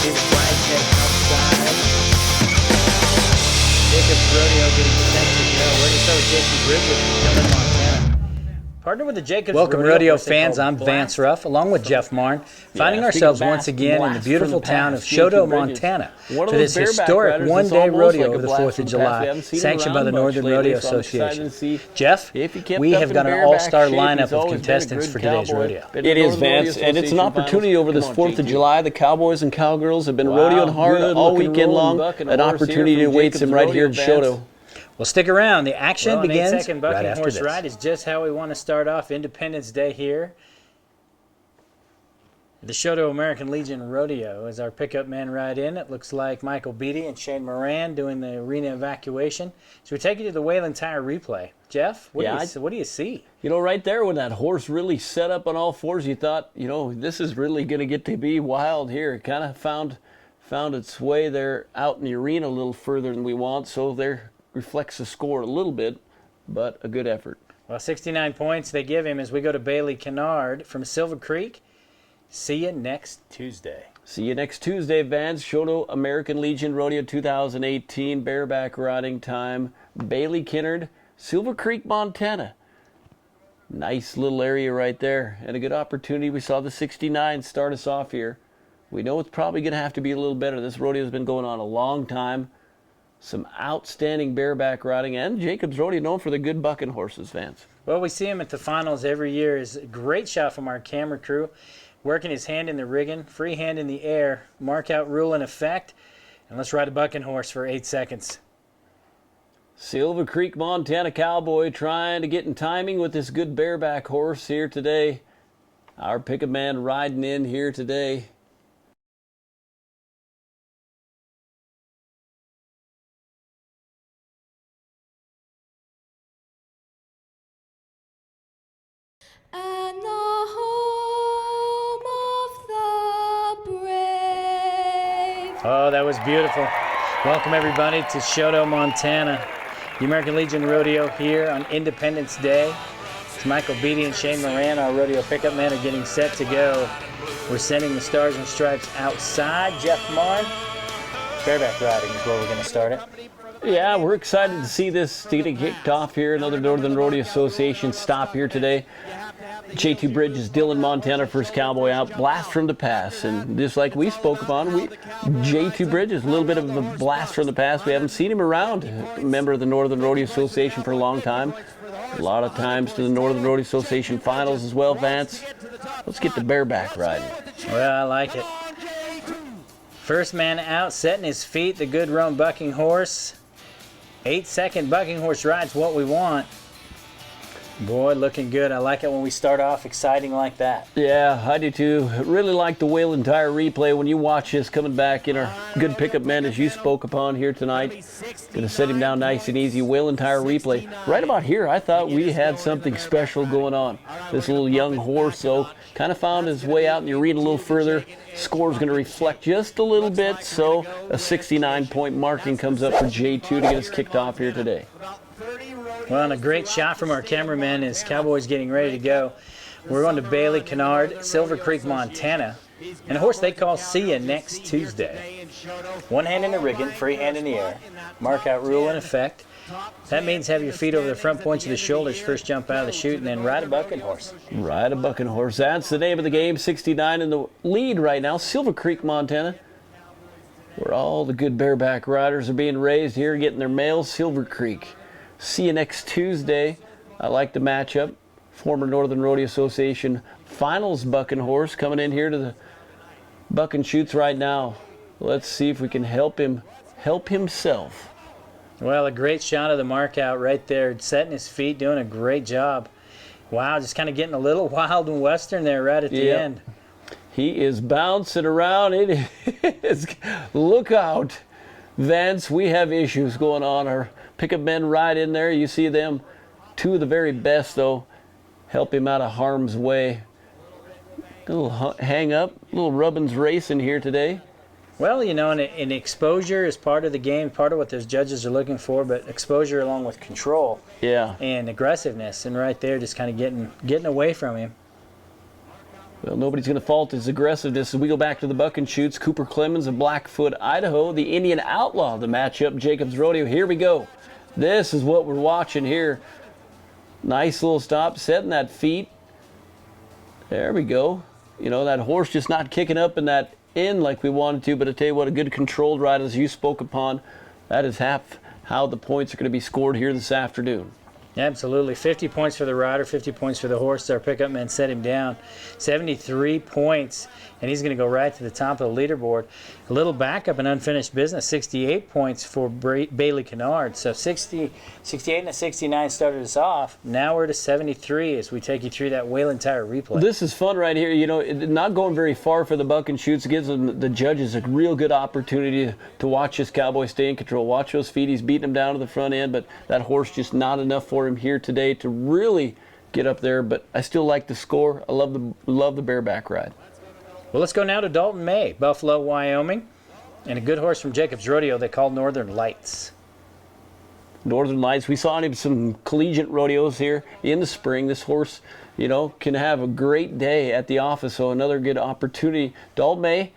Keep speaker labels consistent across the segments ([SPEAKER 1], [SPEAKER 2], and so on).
[SPEAKER 1] see the flags head outside. Jacob's Rodeo getting set to go. We're going to start with J.T. Bridges from Dillon, Montana. Partner with the Jacobs
[SPEAKER 2] Welcome, rodeo fans. I'm
[SPEAKER 1] Blast.
[SPEAKER 2] Vance Ruff, along with Jeff Marn, finding ourselves once again in the beautiful town of Choteau, Montana, for this historic one-day rodeo over the 4th of July, sanctioned by the Northern Rodeo Association. Jeff, we have got an all-star lineup of contestants for today's rodeo.
[SPEAKER 3] It is, Vance, and it's an opportunity over this 4th of July. The cowboys and cowgirls have been rodeoing hard all weekend long. An opportunity awaits them right here at Choteau.
[SPEAKER 2] Well, stick around. The action begins
[SPEAKER 1] an 8-second bucking
[SPEAKER 2] right after
[SPEAKER 1] horse
[SPEAKER 2] this.
[SPEAKER 1] ride is just how we want to start off Independence Day here. The Choteau American Legion Rodeo as our pickup men ride in. It looks like Michael Beatty and Shane Moran doing the arena evacuation. So we take you to the Wayland Tire replay. Jeff, what do you see?
[SPEAKER 3] You know, right there when that horse really set up on all fours, you thought, you know, this is really going to get to be wild here. It kind of found its way there out in the arena a little further than we want, so there reflects the score a little bit, but a good effort.
[SPEAKER 1] Well, 69 points they give him as we go to Bailey Kennard from Silver Creek. See you next Tuesday.
[SPEAKER 3] See you next Tuesday, Vance. Choteau American Legion Rodeo 2018, bareback riding time. Bailey Kennard, Silver Creek, Montana. Nice little area right there, and a good opportunity. We saw the 69 start us off here. We know it's probably going to have to be a little better. This rodeo has been going on a long time. Some outstanding bareback riding, and Jacob's Rodeo known for the good bucking horses, Vance.
[SPEAKER 1] Well, we see him at the finals every year. Is a great shot from our camera crew, working his hand in the rigging, free hand in the air, mark out rule in effect, and let's ride a bucking horse for 8 seconds.
[SPEAKER 3] Silver Creek, Montana cowboy trying to get in timing with this good bareback horse here today. Our pickup man riding in here today.
[SPEAKER 4] And the home of the brave.
[SPEAKER 1] Oh, that was beautiful. Welcome, everybody, to Choteau, Montana. The American Legion Rodeo here on Independence Day. It's Michael Beatty and Shane Moran, our rodeo pickup men, are getting set to go. We're sending the Stars and Stripes outside. Jeff Marn, bareback riding is where we're going to start it.
[SPEAKER 3] Yeah, we're excited to see this to get kicked off here. Another Northern Rodeo Association stop here today. J2 Bridges, Dillon, Montana, first cowboy out. Blast from the past. And just like we spoke upon, J2 Bridges, a little bit of a blast from the past. We haven't seen him around. A member of the Northern Rodeo Association for a long time. A lot of times to the Northern Rodeo Association finals as well, Vance. Let's get the bareback riding.
[SPEAKER 1] Well, I like it. First man out, setting his feet, the good roan bucking horse. 8-second bucking horse ride's what we want. Boy, looking good. I like it when we start off exciting like that.
[SPEAKER 3] Yeah, I do too. Really like the Wayland Tire replay when you watch this coming back in our good pickup men as you spoke upon here tonight. Gonna set him down nice and easy. Wayland Tire replay. Right about here, I thought we had something special going on. This little young horse, though, kind of found his way out in the arena a little further. Score's going to reflect just a little bit, so a 69-point marking comes up for J2 to get us kicked off here today.
[SPEAKER 1] Well, and a great shot from our cameraman as Cowboys getting ready to go. We're going to Bailey Kennard, Silver Creek, Montana, and a horse they call See Ya next Tuesday. One hand in the rigging, free hand in the air. Mark out rule in effect. That means have your feet over the front points of the shoulders, first jump out of the chute, and then ride a bucking horse.
[SPEAKER 3] Ride a bucking horse. That's the name of the game. 69 in the lead right now. Silver Creek, Montana, where all the good bareback riders are being raised here, getting their mails. Silver Creek. See you next Tuesday. I like the matchup. Former Northern Rodeo Association finals bucking horse coming in here to the bucking chutes right now. Let's see if we can help him help himself.
[SPEAKER 1] Well, a great shot of the mark out right there, setting his feet, doing a great job. Wow, just kind of getting a little wild and western there right at the end.
[SPEAKER 3] He is bouncing around. It is, look out, Vance, we have issues going on. Our pickup men right in there. You see them, two of the very best, though. Help him out of harm's way. A little hang up, a little Rubbins racing here today.
[SPEAKER 1] Well, you know, and exposure is part of the game, part of what those judges are looking for, but exposure along with control and aggressiveness, and right there just kind of getting away from him.
[SPEAKER 3] Well, nobody's going to fault his aggressiveness as we go back to the buck and shoots. Cooper Clemens of Blackfoot, Idaho, the Indian Outlaw, the matchup, Jacobs Rodeo. Here we go. This is what we're watching here. Nice little stop, setting that feet. There we go. You know, that horse just not kicking up in that end like we wanted to, but I tell you what, a good controlled ride as you spoke upon. That is half how the points are going to be scored here this afternoon.
[SPEAKER 1] Absolutely. 50 points for the rider, 50 points for the horse. Our pickup man set him down. 73 points, and he's going to go right to the top of the leaderboard. A little backup in unfinished business, 68 points for Bailey Kennard. So 68 and a 69 started us off. Now we're to 73 as we take you through that Whalen Tire replay.
[SPEAKER 3] This is fun right here. You know, not going very far for the buck and shoots. It gives them, the judges a real good opportunity to watch this cowboy stay in control. Watch those feet. He's beating him down to the front end, but that horse just not enough for him here today to really get up there. But I still like the score. I love the bareback ride.
[SPEAKER 1] Well, let's go now to Dalton May, Buffalo, Wyoming, and a good horse from Jacobs Rodeo they call Northern Lights.
[SPEAKER 3] Northern Lights, we saw him some collegiate rodeos here in the spring. This horse, you know, can have a great day at the office, so another good opportunity. Dalton May,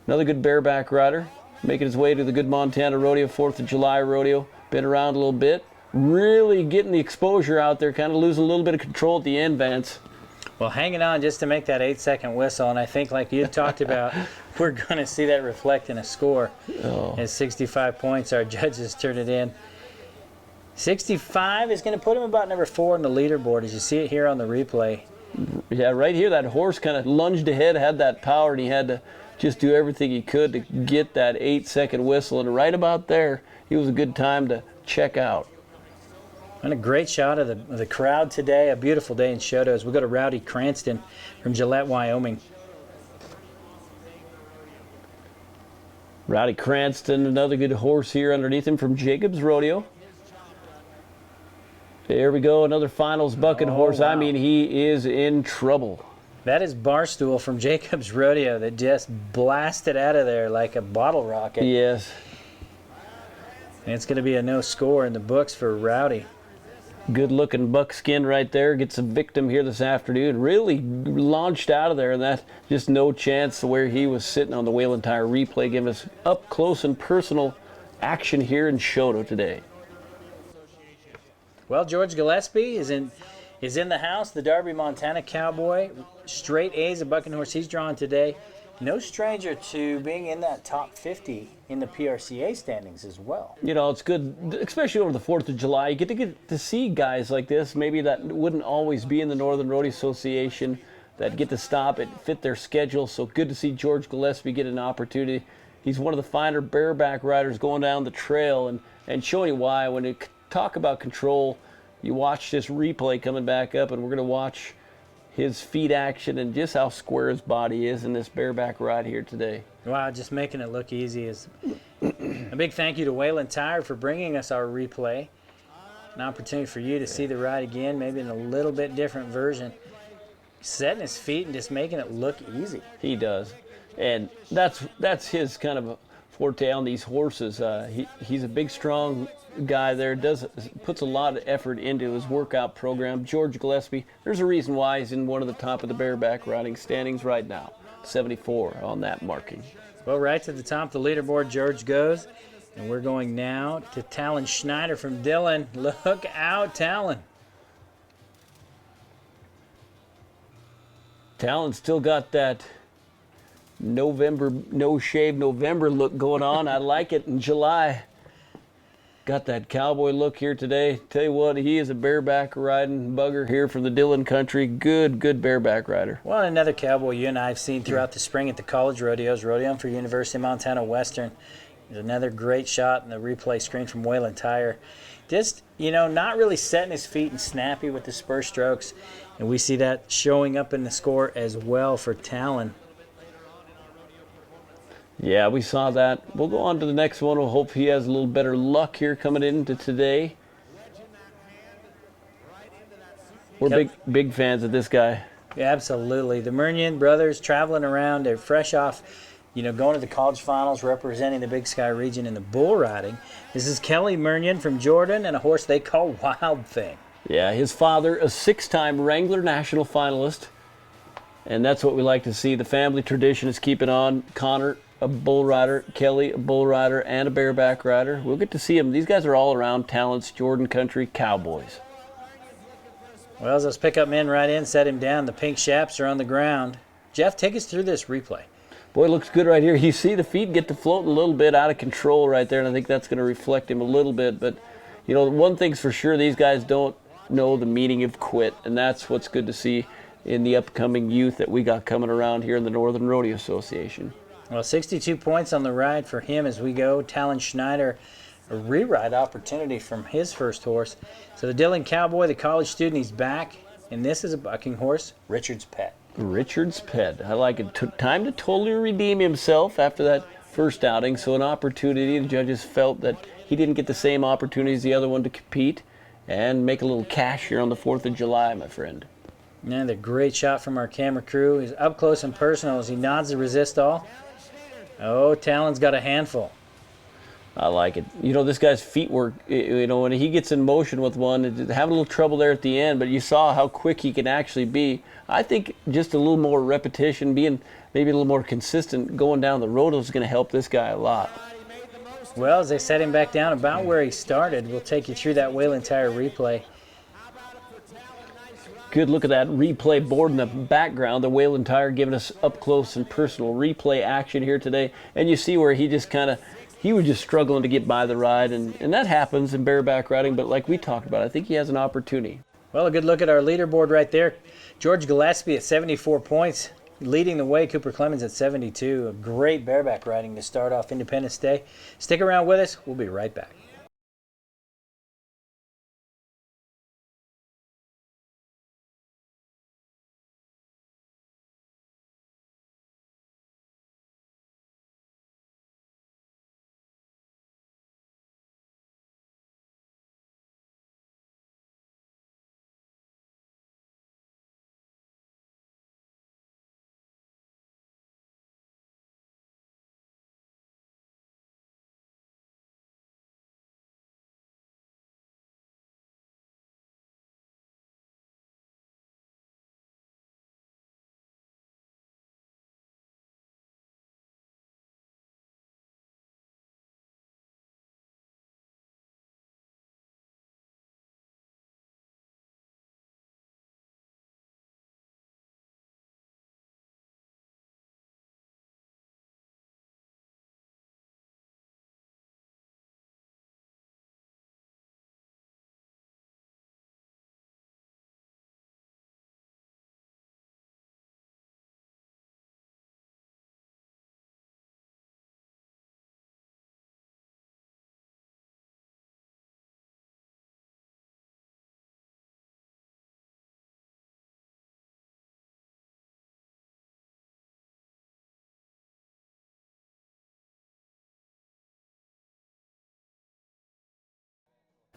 [SPEAKER 3] another good bareback rider, making his way to the good Montana Rodeo, 4th of July Rodeo. Been around a little bit, really getting the exposure out there, kind of losing a little bit of control at the end, Vance.
[SPEAKER 1] Well, hanging on just to make that 8-second whistle, and I think like you talked about, we're going to see that reflect in a score. At 65 points, our judges turn it in. 65 is going to put him about number 4 on the leaderboard, as you see it here on the replay.
[SPEAKER 3] Yeah, right here, that horse kind of lunged ahead, had that power, and he had to just do everything he could to get that 8-second whistle, and right about there, it was a good time to check out.
[SPEAKER 1] And a great shot of the crowd today. A beautiful day in Choteau as we go to Rowdy Cranston from Gillette, Wyoming.
[SPEAKER 3] Rowdy Cranston, another good horse here underneath him from Jacobs Rodeo. There we go, another finals bucking horse.
[SPEAKER 1] Wow.
[SPEAKER 3] I mean, he is in trouble.
[SPEAKER 1] That is Barstool from Jacobs Rodeo that just blasted out of there like a bottle rocket.
[SPEAKER 3] Yes.
[SPEAKER 1] And it's going to be a no score in the books for Rowdy.
[SPEAKER 3] Good looking buckskin right there. Gets a victim here this afternoon. Really launched out of there, and that just no chance where he was sitting on the Whalen Tire replay, giving us up close and personal action here in Choteau today.
[SPEAKER 1] Well, George Gillespie is in the house. The Darby, Montana Cowboy. Straight A's, a bucking horse he's drawn today. No stranger to being in that top 50 in the PRCA standings as well.
[SPEAKER 3] You know, it's good, especially over the 4th of July. You get to see guys like this, maybe that wouldn't always be in the Northern Rodeo Association, that get to stop and fit their schedule. So good to see George Gillespie get an opportunity. He's one of the finer bareback riders going down the trail and showing you why. When you talk about control, you watch this replay coming back up, and we're going to watch his feet action and just how square his body is in this bareback ride here today.
[SPEAKER 1] Wow, just making it look easy. Is a big thank you to Whalen Tire for bringing us our replay. An opportunity for you to see the ride again, maybe in a little bit different version. Setting his feet and just making it look easy.
[SPEAKER 3] He does. And that's his kind of a forte on these horses. He's a big, strong guy there, puts a lot of effort into his workout program. George Gillespie, there's a reason why he's in one of the top of the bareback riding standings right now. 74 on that marking.
[SPEAKER 1] Well, right to the top of the leaderboard, George goes. And we're going now to Talon Schneider from Dillon. Look out, Talon.
[SPEAKER 3] Talon still got that November, no shave November look going on. I like it in July. Got that cowboy look here today. Tell you what, he is a bareback riding bugger here from the Dillon country. Good bareback rider.
[SPEAKER 1] Well, another cowboy you and I have seen throughout the spring at the college rodeos, rodeoing for University of Montana Western. There's another great shot in the replay screen from Whalen Tire. Just, you know, not really setting his feet and snappy with the spur strokes. And we see that showing up in the score as well for Talon.
[SPEAKER 3] Yeah, we saw that. We'll go on to the next one. We'll hope he has a little better luck here coming into today. We're big fans of this guy.
[SPEAKER 1] Yeah, absolutely. The Murnian brothers traveling around. They're fresh off, you know, going to the college finals, representing the Big Sky region in the bull riding. This is Kelly Murnian from Jordan and a horse they call Wild Thing.
[SPEAKER 3] Yeah, his father, a 6-time Wrangler National finalist. And that's what we like to see. The family tradition is keeping on. Connor, a bull rider. Kelly, a bull rider and a bareback rider. We'll get to see them. These guys are all around talents, Jordan Country Cowboys.
[SPEAKER 1] Well, as those pickup men right in, set him down. The pink chaps are on the ground. Jeff, take us through this replay.
[SPEAKER 3] Boy, it looks good right here. You see the feet get to floating a little bit out of control right there, and I think that's going to reflect him a little bit. But, you know, one thing's for sure, these guys don't know the meaning of quit, and that's what's good to see in the upcoming youth that we got coming around here in the Northern Rodeo Association.
[SPEAKER 1] Well, 62 points on the ride for him as we go. Talon Schneider, a reride opportunity from his first horse. So the Dillon Cowboy, the college student, he's back, and this is a bucking horse, Richard's Pet.
[SPEAKER 3] Richard's Pet. I like it. Time to totally redeem himself after that first outing. So an opportunity. The judges felt that he didn't get the same opportunity as the other one to compete and make a little cash here on the 4th of July, my friend.
[SPEAKER 1] And a great shot from our camera crew. He's up close and personal as he nods to resist all. Oh, Talon's got a handful.
[SPEAKER 3] I like it. You know, this guy's feet work, you know, when he gets in motion with one, having a little trouble there at the end, but you saw how quick he can actually be. I think just a little more repetition, being maybe a little more consistent going down the road is going to help this guy a lot.
[SPEAKER 1] Well, as they set him back down about where he started, we'll take you through that Whalen Tire replay.
[SPEAKER 3] Good look at that replay board in the background. The Whalen Tire giving us up close and personal replay action here today. And you see where he just he was just struggling to get by the ride. And that happens in bareback riding. But like we talked about, I think he has an opportunity.
[SPEAKER 1] Well, a good look at our leaderboard right there. George Gillespie at 74 points, leading the way. Cooper Clemens at 72. A great bareback riding to start off Independence Day. Stick around with us. We'll be right back.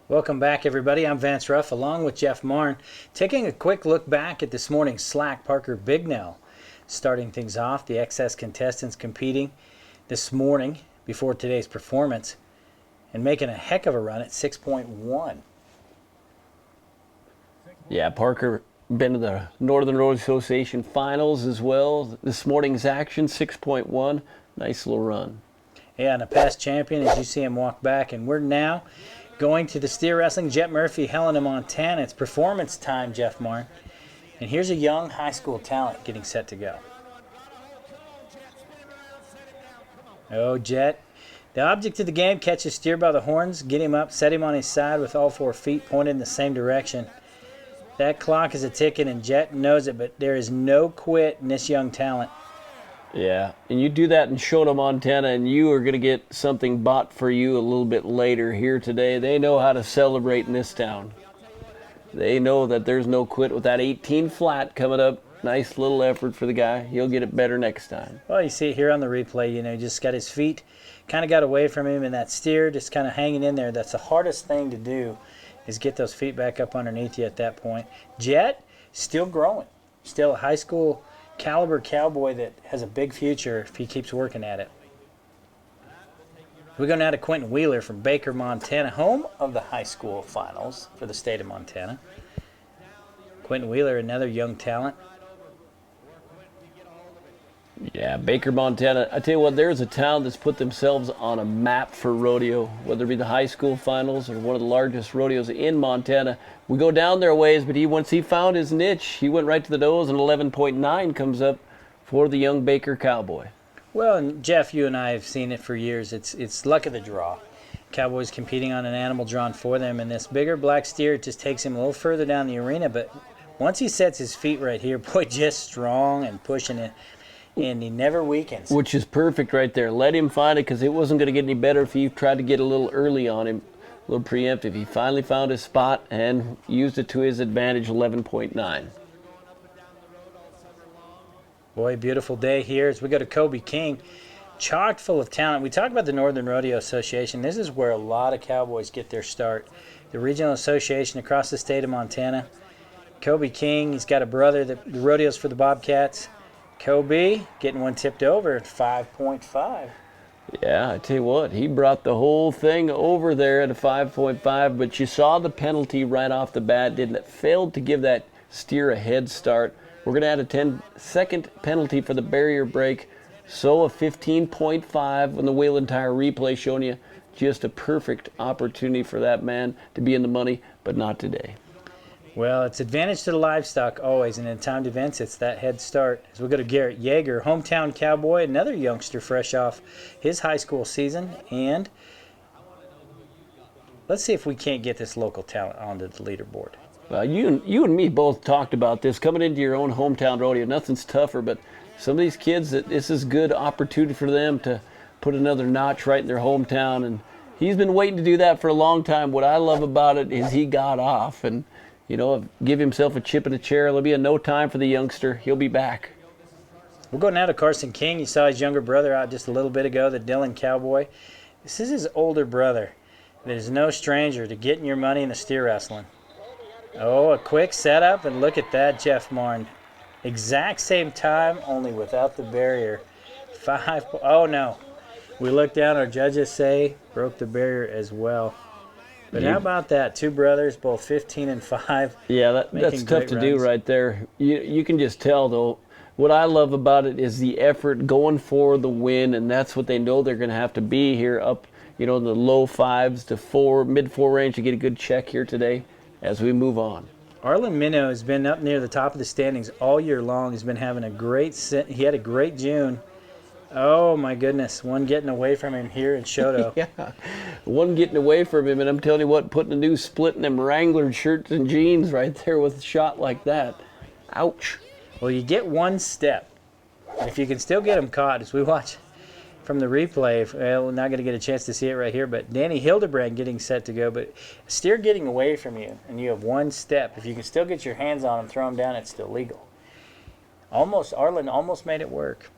[SPEAKER 1] Welcome back, everybody. I'm Vance Ruff, along with Jeff Marn, taking a quick look back at this morning's Slack Parker Bignell. Starting things off, the excess contestants competing this morning before today's performance and making a heck of a run at 6.1.
[SPEAKER 3] Yeah, Parker been to the Northern Road Association finals as well. This morning's action, 6.1. Nice little run.
[SPEAKER 1] Yeah, and a past champion as you see him walk back. And we're now going to the steer wrestling, Jet Murphy, Helena, Montana. It's performance time, Jeff Marn. And here's a young high school talent getting set to go. Oh, Jet. The object of the game, catch a steer by the horns, get him up, set him on his side with all 4 feet pointed in the same direction. That clock is a ticking, and Jet knows it, but there is no quit in this young talent.
[SPEAKER 3] Yeah, and you do that in Choteau, Montana, and you are going to get something bought for you a little bit later here today. They know how to celebrate in this town. They know that there's no quit with that 18 flat coming up. Nice little effort for the guy. He'll get it better next time.
[SPEAKER 1] Well, you see it here on the replay, you know, he just got his feet, kind of got away from him, and that steer just kind of hanging in there. That's the hardest thing to do, is get those feet back up underneath you at that point. Jet, still growing. Still a high school caliber cowboy that has a big future if he keeps working at it. We go now to Quentin Wheeler from Baker, Montana, home of the high school finals for the state of Montana. Quentin Wheeler, another young talent.
[SPEAKER 3] Yeah, Baker, Montana. I tell you what, there's a town that's put themselves on a map for rodeo, whether it be the high school finals or one of the largest rodeos in Montana. We go down there a ways, but once he found his niche, he went right to the nose, and 11.9 comes up for the young Baker Cowboy.
[SPEAKER 1] Well, and Jeff, you and I have seen it for years. It's luck of the draw. Cowboys competing on an animal drawn for them, and this bigger black steer just takes him a little further down the arena. But once he sets his feet right here, boy, just strong and pushing it, and he never weakens.
[SPEAKER 3] Which is perfect right there. Let him find it, because it wasn't going to get any better if he tried to get a little early on him, a little preemptive. He finally found his spot and used it to his advantage, 11.9.
[SPEAKER 1] Boy, beautiful day here as we go to Kobe King. Chock full of talent. We talk about the Northern Rodeo Association. This is where a lot of cowboys get their start. The regional association across the state of Montana. Kobe King, he's got a brother that rodeos for the Bobcats. Kobe getting one tipped over at 5.5.
[SPEAKER 3] Yeah, I tell you what, he brought the whole thing over there at a 5.5, but you saw the penalty right off the bat, didn't it? Failed to give that steer a head start. We're going to add a 10-second penalty for the barrier break. So a 15.5 on the Whalen Tire replay showing you just a perfect opportunity for that man to be in the money, but not today.
[SPEAKER 1] Well, it's advantage to the livestock always, and in timed events, it's that head start. As we go to Garrett Yeager, hometown cowboy, another youngster fresh off his high school season. And let's see if we can't get this local talent onto the leaderboard.
[SPEAKER 3] You and me both talked about this. Coming into your own hometown rodeo, nothing's tougher, but some of these kids, this is good opportunity for them to put another notch right in their hometown. And he's been waiting to do that for a long time. What I love about it is he got off and, give himself a chip and a chair. It'll be a no time for the youngster. He'll be back.
[SPEAKER 1] We'll go now to Carson King. You saw his younger brother out just a little bit ago, the Dillon Cowboy. This is his older brother. There's no stranger to getting your money in the steer wrestling. Oh, a quick setup, and look at that, Jeff Martin. Exact same time, only without the barrier. Oh no. We look down, our judges say broke the barrier as well. But how about that? Two brothers, both 15 and 5.
[SPEAKER 3] Yeah, that's tough to do right there. You can just tell, though. What I love about it is the effort going for the win, and that's what they know they're going to have to be here up, in the low 5s to 4, mid-4 range to get a good check here today as we move on.
[SPEAKER 1] Arlen Minnow has been up near the top of the standings all year long. He's been having he had a great June. Oh my goodness, one getting away from him here in Choteau.
[SPEAKER 3] Yeah, one getting away from him, and I'm telling you what, putting a new split in them Wrangler shirts and jeans right there with a shot like that. Ouch.
[SPEAKER 1] Well, you get one step. And if you can still get him caught, as we watch from the replay, well, we're not going to get a chance to see it right here, but Danny Hildebrand getting set to go, but steer getting away from you, and you have one step. If you can still get your hands on him, throw him down, it's still legal. Arlen almost made it work.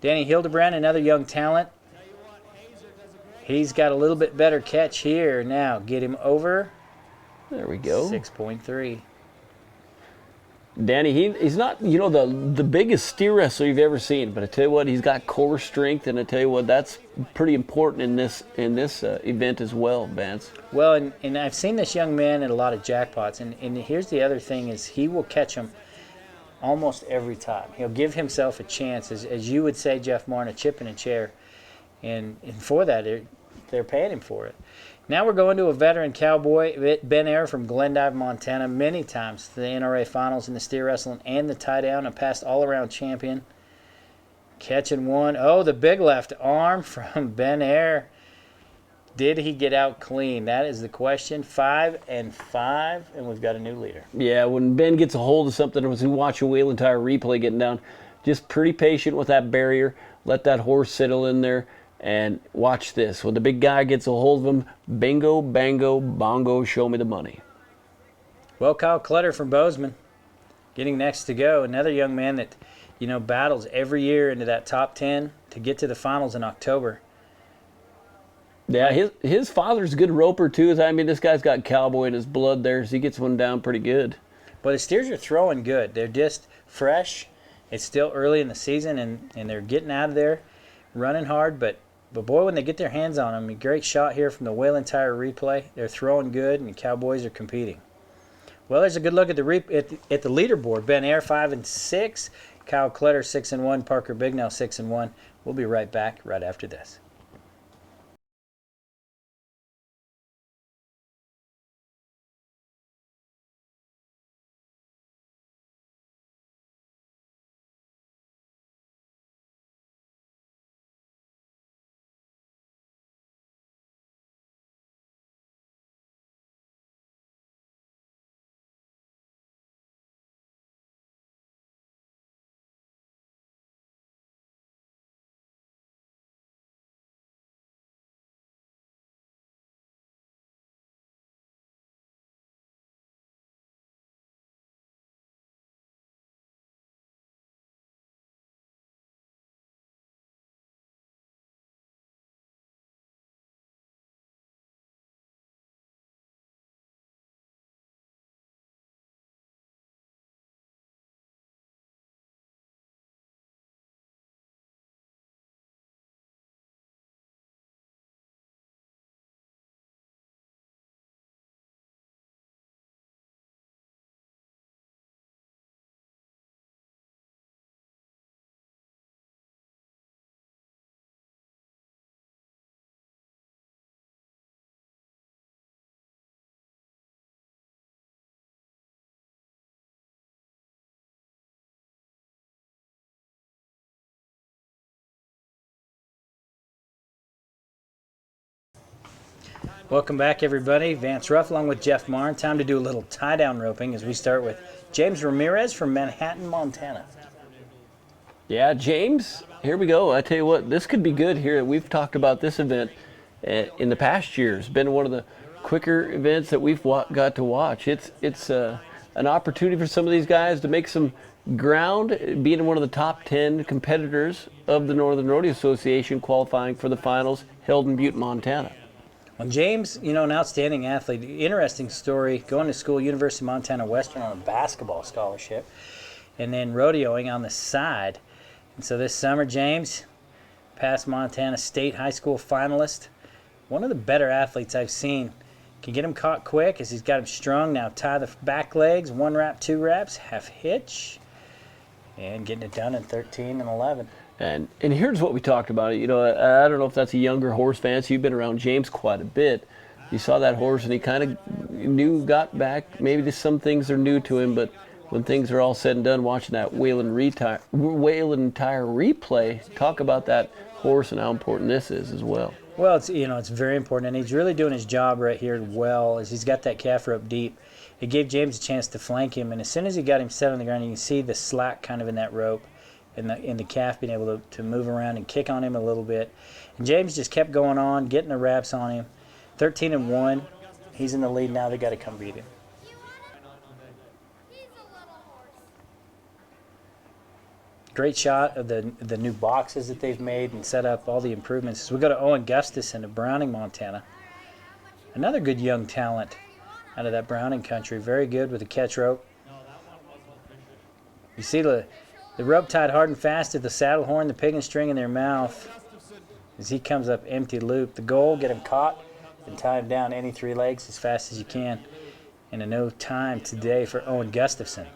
[SPEAKER 1] Danny Hildebrand, another young talent. He's got a little bit better catch here now. Get him over.
[SPEAKER 3] There we go.
[SPEAKER 1] 6.3.
[SPEAKER 3] Danny, he's not, the biggest steer wrestler you've ever seen, but I tell you what, he's got core strength, and I tell you what, that's pretty important in this event as well, Vance.
[SPEAKER 1] Well, and I've seen this young man at a lot of jackpots, and here's the other thing is he will catch them almost every time. He'll give himself a chance, as you would say, Jeff Martin, a chip and a chair, and for that, they're paying him for it. Now we're going to a veteran cowboy, Ben Air from Glendive, Montana, many times to the NRA finals in the steer wrestling and the tie down, a past all-around champion. Catching one. Oh, the big left arm from Ben Air. Did he get out clean? That is the question. 5 and 5, and we've got a new leader.
[SPEAKER 3] Yeah, when Ben gets a hold of something, as we watch a Whalen Tire replay getting down, just pretty patient with that barrier. Let that horse settle in there. And watch this. When the big guy gets a hold of him, bingo, bango, bongo, show me the money.
[SPEAKER 1] Well, Kyle Clutter from Bozeman getting next to go. Another young man that, battles every year into that top 10 to get to the finals in October.
[SPEAKER 3] Yeah, his father's a good roper, too. I mean, this guy's got cowboy in his blood there, so he gets one down pretty good.
[SPEAKER 1] But the steers are throwing good. They're just fresh. It's still early in the season, and they're getting out of there, running hard, but boy, when they get their hands on them, a great shot here from the Whalen Tire replay. They're throwing good, and the Cowboys are competing. Well, there's a good look at the leaderboard. Ben Air 5 and 6, Kyle Kletter 6-1, Parker Bignell 6-1. We'll be right back right after this. Welcome back, everybody. Vance Ruff along with Jeff Marn. Time to do a little tie-down roping as we start with James Ramirez from Manhattan, Montana.
[SPEAKER 3] Yeah, James, here we go. I tell you what, this could be good here. We've talked about this event in the past years. Been one of the quicker events that we've got to watch. It's an opportunity for some of these guys to make some ground, being one of the top 10 competitors of the Northern Rodeo Association, qualifying for the finals held in Butte, Montana.
[SPEAKER 1] Well, James, an outstanding athlete. Interesting story. Going to school, University of Montana Western on a basketball scholarship, and then rodeoing on the side. And so this summer, James, past Montana State High School finalist, one of the better athletes I've seen. Can get him caught quick as he's got him strung. Now tie the back legs, 1 wrap, 2 wraps, half hitch, and getting it done in 13 and 11.
[SPEAKER 3] And here's what we talked about. I don't know if that's a younger horse fan, so you've been around James quite a bit. You saw that horse, and he kind of got back. Maybe some things are new to him, but when things are all said and done, watching that Whalen Tire replay, talk about that horse and how important this is as well.
[SPEAKER 1] Well, it's very important, and he's really doing his job right here well as he's got that calf rope deep. It gave James a chance to flank him, and as soon as he got him set on the ground, you can see the slack kind of in that rope. And the calf being able to move around and kick on him a little bit. And James just kept going on, getting the wraps on him. 13 and 1. He's in the lead now. They got to come beat him. Great shot of the new boxes that they've made and set up, all the improvements. So we go to Owen Gustafson of Browning, Montana. Another good young talent out of that Browning country. Very good with the catch rope. You see the rope tied hard and fast to the saddle horn, the pig and string in their mouth. As he comes up empty loop, the goal, get him caught and tie him down any 3 legs as fast as you can. And a no time today for Owen Gustafson.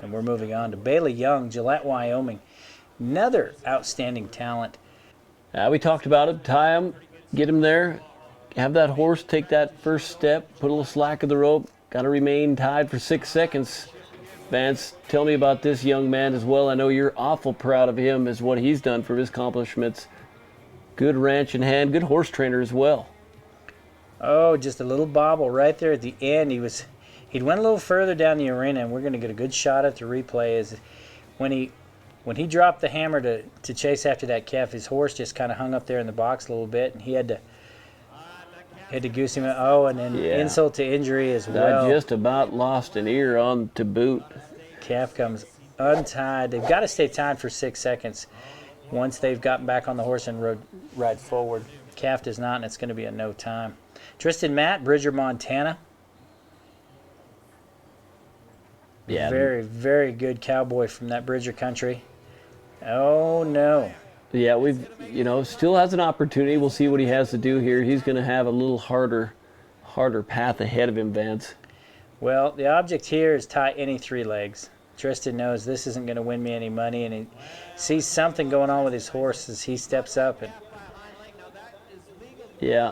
[SPEAKER 1] And we're moving on to Bailey Young, Gillette, Wyoming. Another outstanding talent.
[SPEAKER 3] We talked about it. Tie him, get him there, have that horse take that first step, put a little slack of the rope, got to remain tied for 6 seconds. Vance, tell me about this young man as well. I know you're awful proud of him as what he's done for his accomplishments. Good ranch in hand, good horse trainer as well.
[SPEAKER 1] Oh, just a little bobble right there at the end. He'd went a little further down the arena, and we're going to get a good shot at the replay. Is when he dropped the hammer to chase after that calf, his horse just kind of hung up there in the box a little bit, and he had to goose him. Oh, and then insult to injury as well.
[SPEAKER 3] I just about lost an ear on to boot.
[SPEAKER 1] Calf comes untied. They've got to stay tied for 6 seconds once they've gotten back on the horse and ride forward. Calf does not, and it's going to be a no time. Tristan Matt, Bridger, Montana.
[SPEAKER 3] Yeah.
[SPEAKER 1] Very, very good cowboy from that Bridger country. Oh, no.
[SPEAKER 3] Yeah, still has an opportunity. We'll see what he has to do here. He's going to have a little harder path ahead of him, Vance.
[SPEAKER 1] Well, the object here is tie any 3 legs. Tristan knows this isn't going to win me any money, and he sees something going on with his horse as he steps up and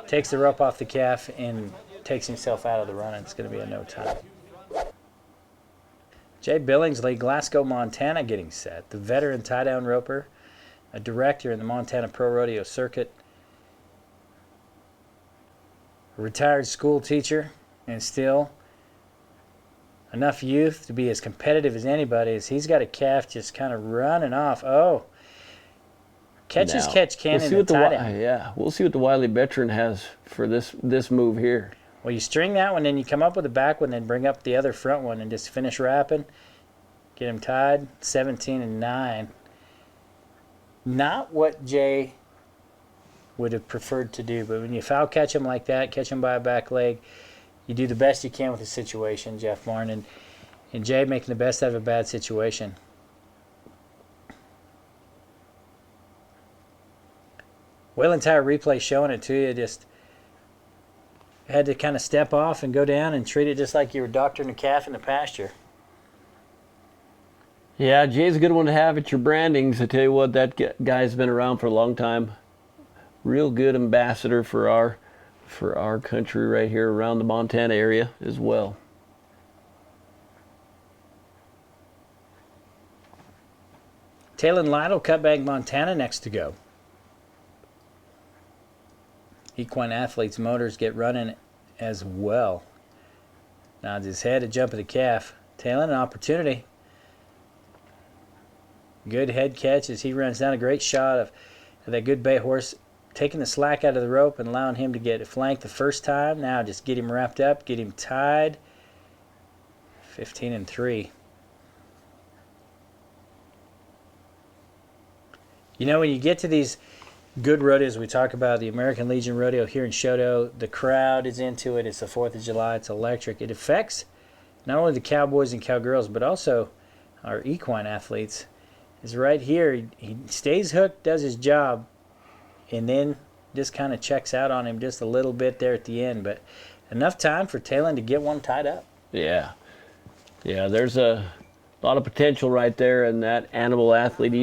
[SPEAKER 1] takes the rope off the calf and takes himself out of the run. It's going to be a no time. Jay Billingsley, Glasgow, Montana, getting set. The veteran tie-down roper, a director in the Montana Pro Rodeo circuit, a retired school teacher, and still enough youth to be as competitive as anybody. As he's got a calf just kind of running off. Oh, catch can in the tie-down.
[SPEAKER 3] Yeah, we'll see what the wily veteran has for this move here.
[SPEAKER 1] Well, you string that one, then you come up with the back one, then bring up the other front one, and just finish wrapping. Get him tied. 17-9. Not what Jay would have preferred to do, but when you foul catch him like that, catch him by a back leg, you do the best you can with the situation, Jeff Martin, and Jay making the best out of a bad situation. Whalen Tire replay showing it to you. Just had to kind of step off and go down and treat it just like you were doctoring a calf in the pasture.
[SPEAKER 3] Yeah, Jay's a good one to have at your brandings. I tell you what, that guy's been around for a long time. Real good ambassador for our country right here around the Montana area as well.
[SPEAKER 1] Talon Lytle, Cutbank, Montana, next to go. Equine Athletes Motors get running as well. Nods his head, a jump of the calf. Talon, an opportunity. Good head catch as he runs down. A great shot of that good bay horse taking the slack out of the rope and allowing him to get flanked the first time. Now just get him wrapped up, get him tied. 15-3. You know, when you get to these good rodeos, we talk about the American Legion Rodeo here in Choteau, the crowd is into it. It's the 4th of July. It's electric. It affects not only the cowboys and cowgirls, but also our equine athletes. Is right here. He stays hooked, does his job, and then just kind of checks out on him just a little bit there at the end. But enough time for Talon to get one tied up.
[SPEAKER 3] Yeah. Yeah, there's a lot of potential right there in that animal athlete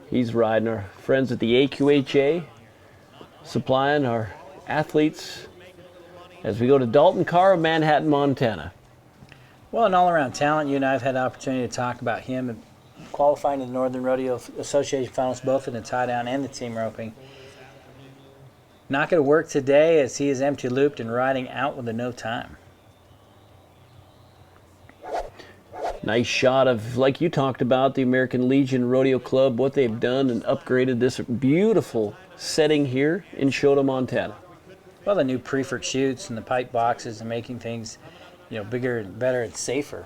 [SPEAKER 3] he's riding. Our friends at the AQHA supplying our athletes as we go to Dalton Carr of Manhattan, Montana.
[SPEAKER 1] Well, an all-around talent. You and I have had the opportunity to talk about him and qualifying in the Northern Rodeo Association finals, both in the tie-down and the team roping. Not going to work today as he is empty looped and riding out with a no time.
[SPEAKER 3] Nice shot of, like you talked about, the American Legion Rodeo Club, what they've done and upgraded this beautiful setting here in Choteau, Montana.
[SPEAKER 1] Well, the new Prefert chutes and the pipe boxes and making things, bigger and better and safer.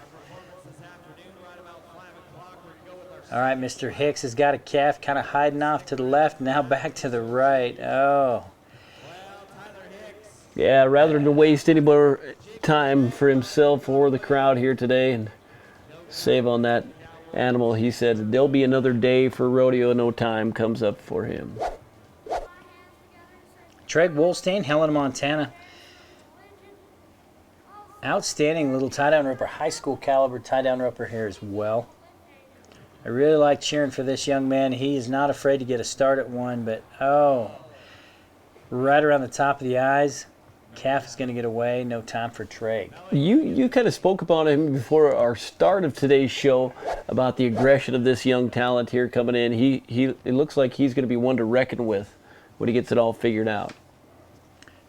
[SPEAKER 1] All right, Mr. Hicks has got a calf kind of hiding off to the left, now back to the right. Oh.
[SPEAKER 3] Yeah, rather than waste any more time for himself or the crowd here today and save on that animal, he said there'll be another day for rodeo, no time comes up for him.
[SPEAKER 1] Treg Wolstein, Helena, Montana. Outstanding little tie-down roper, high school caliber tie-down roper here as well. I really like cheering for this young man. He is not afraid to get a start at one, but right around the top of the eyes. Calf is going to get away. No time for Treg.
[SPEAKER 3] You kind of spoke about him before our start of today's show about the aggression of this young talent here coming in. It looks like he's going to be one to reckon with when he gets it all figured out.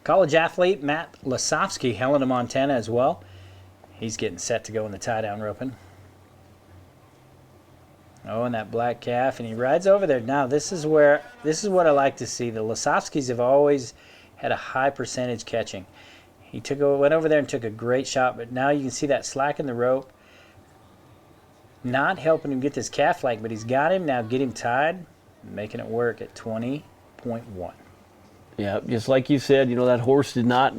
[SPEAKER 1] College athlete Matt Lasofsky, Helena, Montana as well. He's getting set to go in the tie-down roping. Oh, and that black calf, and he rides over there. Now, this is what I like to see. The Lasofskys have always had a high percentage catching. He went over there and took a great shot, but now you can see that slack in the rope. Not helping him get this calf flank, but he's got him. Now get him tied, making it work at 20.1.
[SPEAKER 3] Yeah, just like you said, that horse did not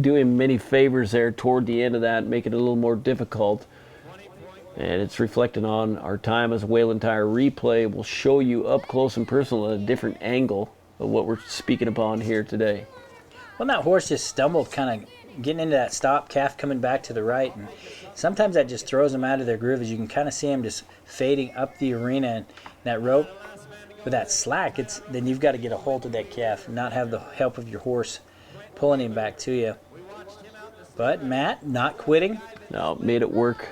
[SPEAKER 3] do him many favors there toward the end of that, making it a little more difficult. And it's reflecting on our time as Whalen Tire replay. We'll show you up close and personal at a different angle of what we're speaking upon here today.
[SPEAKER 1] Well, that horse just stumbled kind of getting into that stop, calf coming back to the right, and sometimes that just throws them out of their groove. As you can kind of see them just fading up the arena, and that rope with that slack, then you've got to get a hold of that calf and not have the help of your horse pulling him back to you. But Matt, not quitting.
[SPEAKER 3] No, made it work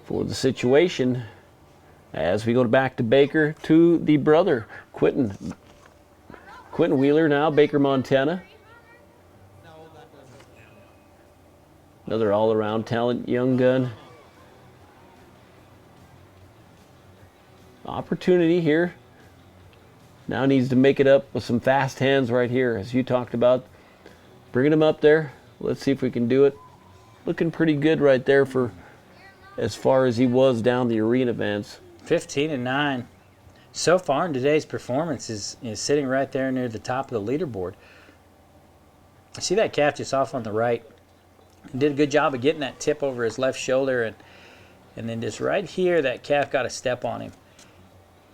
[SPEAKER 3] for the situation. As we go back to Baker, to the brother, Quentin Wheeler now, Baker, Montana. Another all-around talent, young gun. Opportunity here. Now needs to make it up with some fast hands right here, as you talked about. Bringing him up there. Let's see if we can do it. Looking pretty good right there for as far as he was down the arena, Vance.
[SPEAKER 1] 15-9. So far in today's performance is sitting right there near the top of the leaderboard. I see that calf just off on the right. He did a good job of getting that tip over his left shoulder, and then just right here, that calf got a step on him.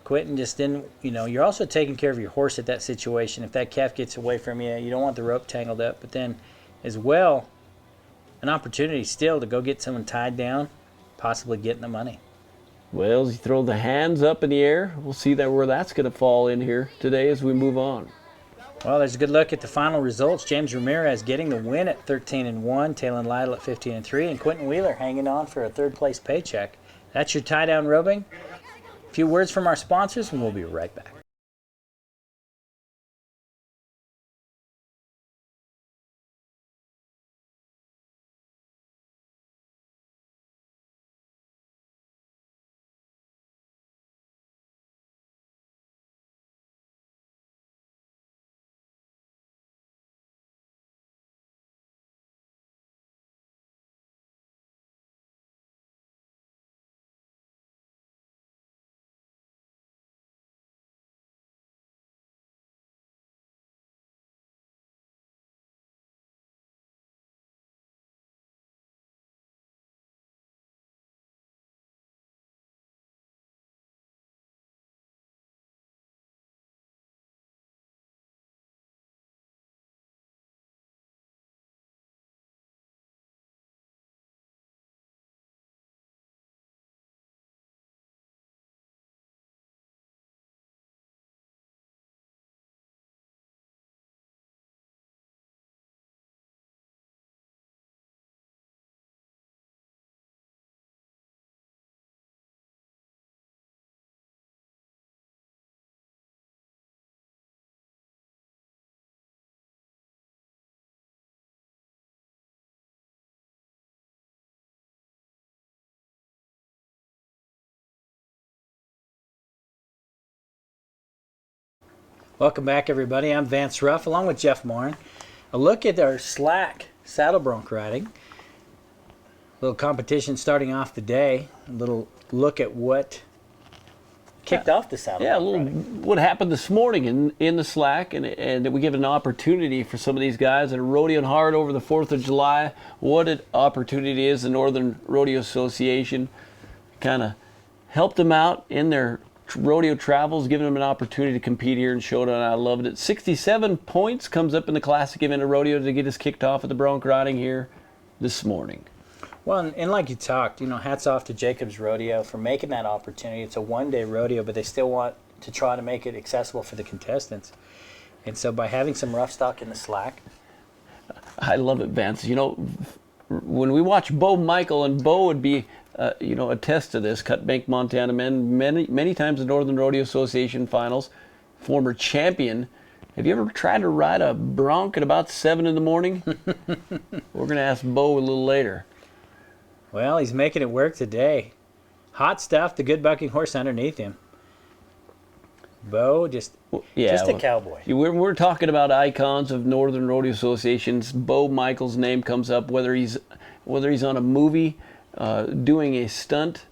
[SPEAKER 1] Quentin just didn't, you're also taking care of your horse at that situation. If that calf gets away from you, you don't want the rope tangled up. But then as well, an opportunity still to go get someone tied down, possibly getting the money.
[SPEAKER 3] Well, as you throw the hands up in the air, we'll see where that's going to fall in here today as we move on.
[SPEAKER 1] Well, there's a good look at the final results. James Ramirez getting the win at 13-1, Talon Lytle at 15-3, and Quentin Wheeler hanging on for a third-place paycheck. That's your tie-down roping. A few words from our sponsors, and we'll be right back. Welcome back, everybody. I'm Vance Ruff, along with Jeff Marn. A look at our slack saddle bronc riding. A little competition starting off the day. A little look at what kicked off the saddle bronc riding.
[SPEAKER 3] What happened this morning in the slack, and we give an opportunity for some of these guys that are rodeoing hard over the 4th of July. What an opportunity is the Northern Rodeo Association. Kind of helped them out in their rodeo travels, giving them an opportunity to compete here in Choteau, and I loved it. 67 points comes up in the classic event of rodeo to get us kicked off at the bronc riding here this morning.
[SPEAKER 1] Well, and like you talked, hats off to Jacobs Rodeo for making that opportunity. It's a one-day rodeo, but they still want to try to make it accessible for the contestants. And so by having some rough stock in the slack.
[SPEAKER 3] I love it, Vance. When we watch Bo Michael, and Bo would be attest to this, Cut Bank, Montana men, many times the Northern Rodeo Association finals, former champion. Have you ever tried to ride a bronc at about 7 in the morning? We're going to ask Bo a little later.
[SPEAKER 1] Well, he's making it work today. Hot stuff, the good bucking horse underneath him. Bo, just a cowboy.
[SPEAKER 3] We're talking about icons of Northern Rodeo Associations. Bo Michael's name comes up, whether he's on a movie, doing a stunt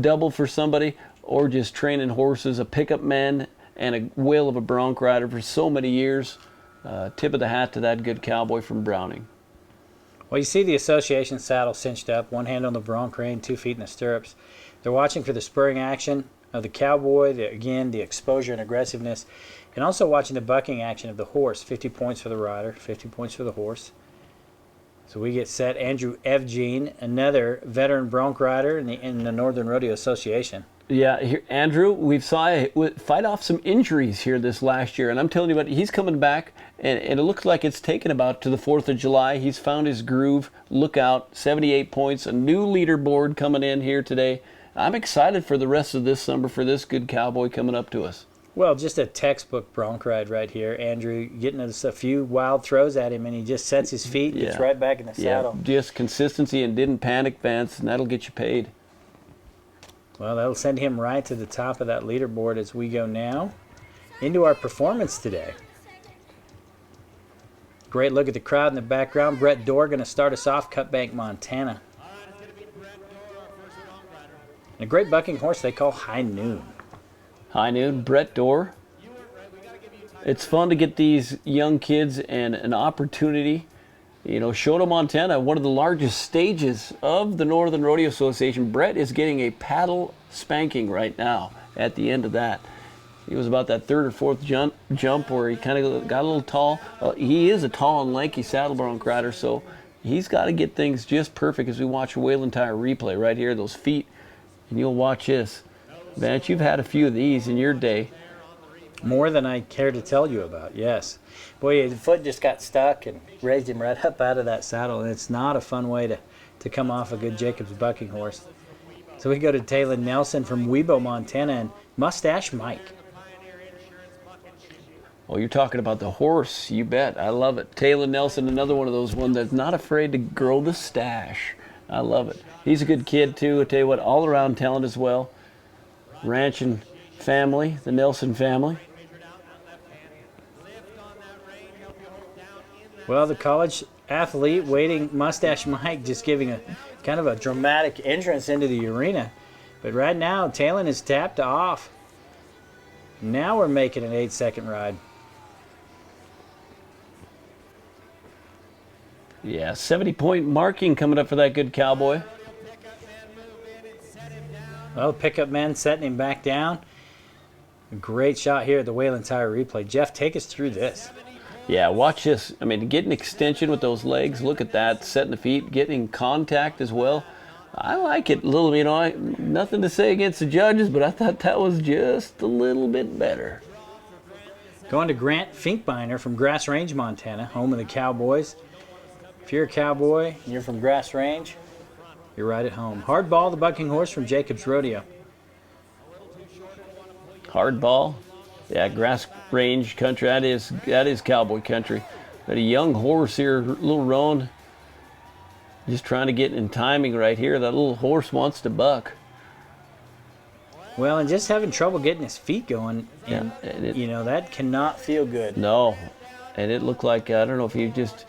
[SPEAKER 3] double for somebody, or just training horses, a pickup man and a whale of a bronc rider for so many years. Tip of the hat to that good cowboy from Browning.
[SPEAKER 1] Well, you see the association saddle cinched up, one hand on the bronc rein, 2 feet in the stirrups. They're watching for the spurring action of the cowboy, again, the exposure and aggressiveness, and also watching the bucking action of the horse. 50 points for the rider, 50 points for the horse. So we get set. Andrew Evgene, another veteran bronc rider in the Northern Rodeo Association.
[SPEAKER 3] Yeah, here, Andrew, we've saw fight off some injuries here this last year, and I'm telling you what, he's coming back, and it looks like it's taken about to the 4th of July. He's found his groove. Look out, 78 points, a new leaderboard coming in here today. I'm excited for the rest of this summer for this good cowboy coming up to us.
[SPEAKER 1] Well, just a textbook bronc ride right here. Andrew getting a few wild throws at him, and he just sets his feet, gets right back in the saddle.
[SPEAKER 3] Just consistency and didn't panic, Vance, and that'll get you paid.
[SPEAKER 1] Well, that'll send him right to the top of that leaderboard as we go now into our performance today. Great look at the crowd in the background. Brett Dorr going to start us off, Cutbank, Montana. And a great bucking horse they call High Noon.
[SPEAKER 3] High Noon, Brett Dorr. It's fun to get these young kids and an opportunity. You know, Choteau, Montana, one of the largest stages of the Northern Rodeo Association. Brett is getting a paddle spanking right now at the end of that. He was about that 3rd or 4th jump where he kind of got a little tall. He is a tall and lanky saddle bronc rider, so he's got to get things just perfect as we watch a Whalen Tire replay right here, those feet. And you'll watch this. Vance, you've had a few of these in your day.
[SPEAKER 1] More than I care to tell you about, yes. Boy, the foot just got stuck and raised him right up out of that saddle, and it's not a fun way to come off a good Jacobs bucking horse. So we go to Taylor Nelson from Webo, Montana, and Mustache Mike.
[SPEAKER 3] Oh, you're talking about the horse, you bet. I love it. Taylor Nelson, another one of those ones that's not afraid to grow the stash. I love it. He's a good kid, too. I tell you what, all-around talent as well. Ranching family, the Nelson family.
[SPEAKER 1] Well, the college athlete waiting, Mustache Mike, just giving a kind of a dramatic entrance into the arena. But right now, Talon is tapped off. Now we're making an 8-second ride.
[SPEAKER 3] Yeah, 70-point marking coming up for that good cowboy.
[SPEAKER 1] Well, pickup men setting him back down. A great shot here at the Whalen Tire replay. Jeff, take us through this.
[SPEAKER 3] Yeah, watch this. I mean, getting extension with those legs. Look at that. Setting the feet, getting contact as well. I like it a little, you know, nothing to say against the judges, but I thought that was just a little bit better.
[SPEAKER 1] Going to Grant Finkbeiner from Grass Range, Montana, home of the Cowboys. If you're a cowboy and you're from Grass Range, you're right at home. Hardball, the bucking horse from Jacobs Rodeo.
[SPEAKER 3] Hardball. Yeah, Grass Range country. That is cowboy country. Got a young horse here, little Roan. Just trying to get in timing right here. That little horse wants to buck.
[SPEAKER 1] Well, and just having trouble getting his feet going, and, you know, that cannot feel good.
[SPEAKER 3] No, and it looked like, I don't know if he just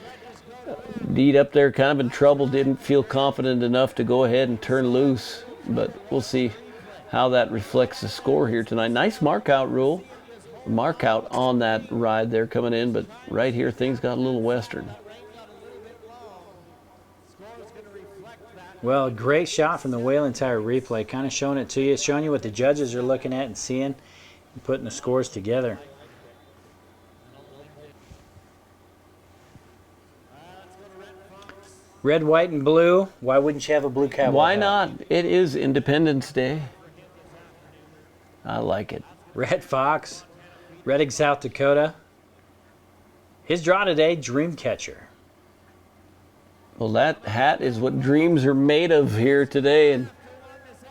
[SPEAKER 3] Deed up there kind of in trouble, didn't feel confident enough to go ahead and turn loose, but we'll see how that reflects the score here tonight. Nice mark out rule. Mark out on that ride there coming in, but right here things got a little western.
[SPEAKER 1] Well, great shot from the Whalen Tire replay, kind of showing it to you, showing you what the judges are looking at and seeing, and putting the scores together. Red, white, and blue. Why wouldn't you have a blue cowboy
[SPEAKER 3] Why
[SPEAKER 1] hat?
[SPEAKER 3] not? It is Independence Day. I like it.
[SPEAKER 1] Red Fox, Redding, South Dakota. His draw today, Dreamcatcher.
[SPEAKER 3] Well, that hat is what dreams are made of here today. And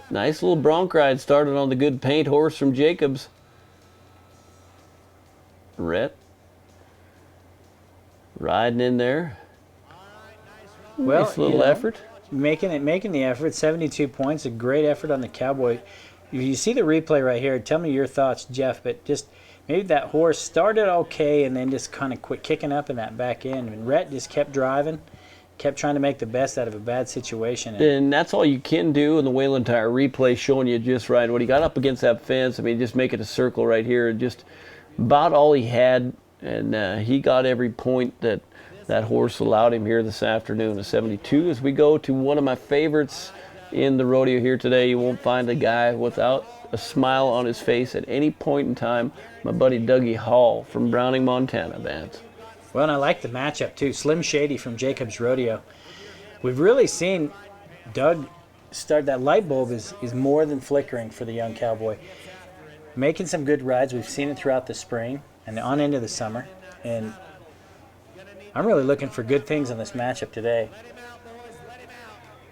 [SPEAKER 3] nice little bronc ride started on the good paint horse from Jacobs. Rhett riding in there.
[SPEAKER 1] Well,
[SPEAKER 3] nice little effort.
[SPEAKER 1] Making the effort. 72 points, a great effort on the Cowboy. If you see the replay right here, tell me your thoughts, Jeff. But just maybe that horse started okay and then just kind of quit kicking up in that back end. And Rhett just kept driving, kept trying to make the best out of a bad situation.
[SPEAKER 3] And that's all you can do in the Whalen Tire replay, showing you just right. When he got up against that fence, I mean, just make it a circle right here. Just about all he had, and he got every point that that horse allowed him here this afternoon, a 72. As we go to one of my favorites in the rodeo here today, you won't find a guy without a smile on his face at any point in time. My buddy Dougie Hall from Browning, Montana, Vance.
[SPEAKER 1] Well, and I like the matchup too. Slim Shady from Jacobs Rodeo. We've really seen Doug start, that light bulb is more than flickering for the young cowboy. Making some good rides. We've seen it throughout the spring and on into the summer. And I'm really looking for good things in this matchup today.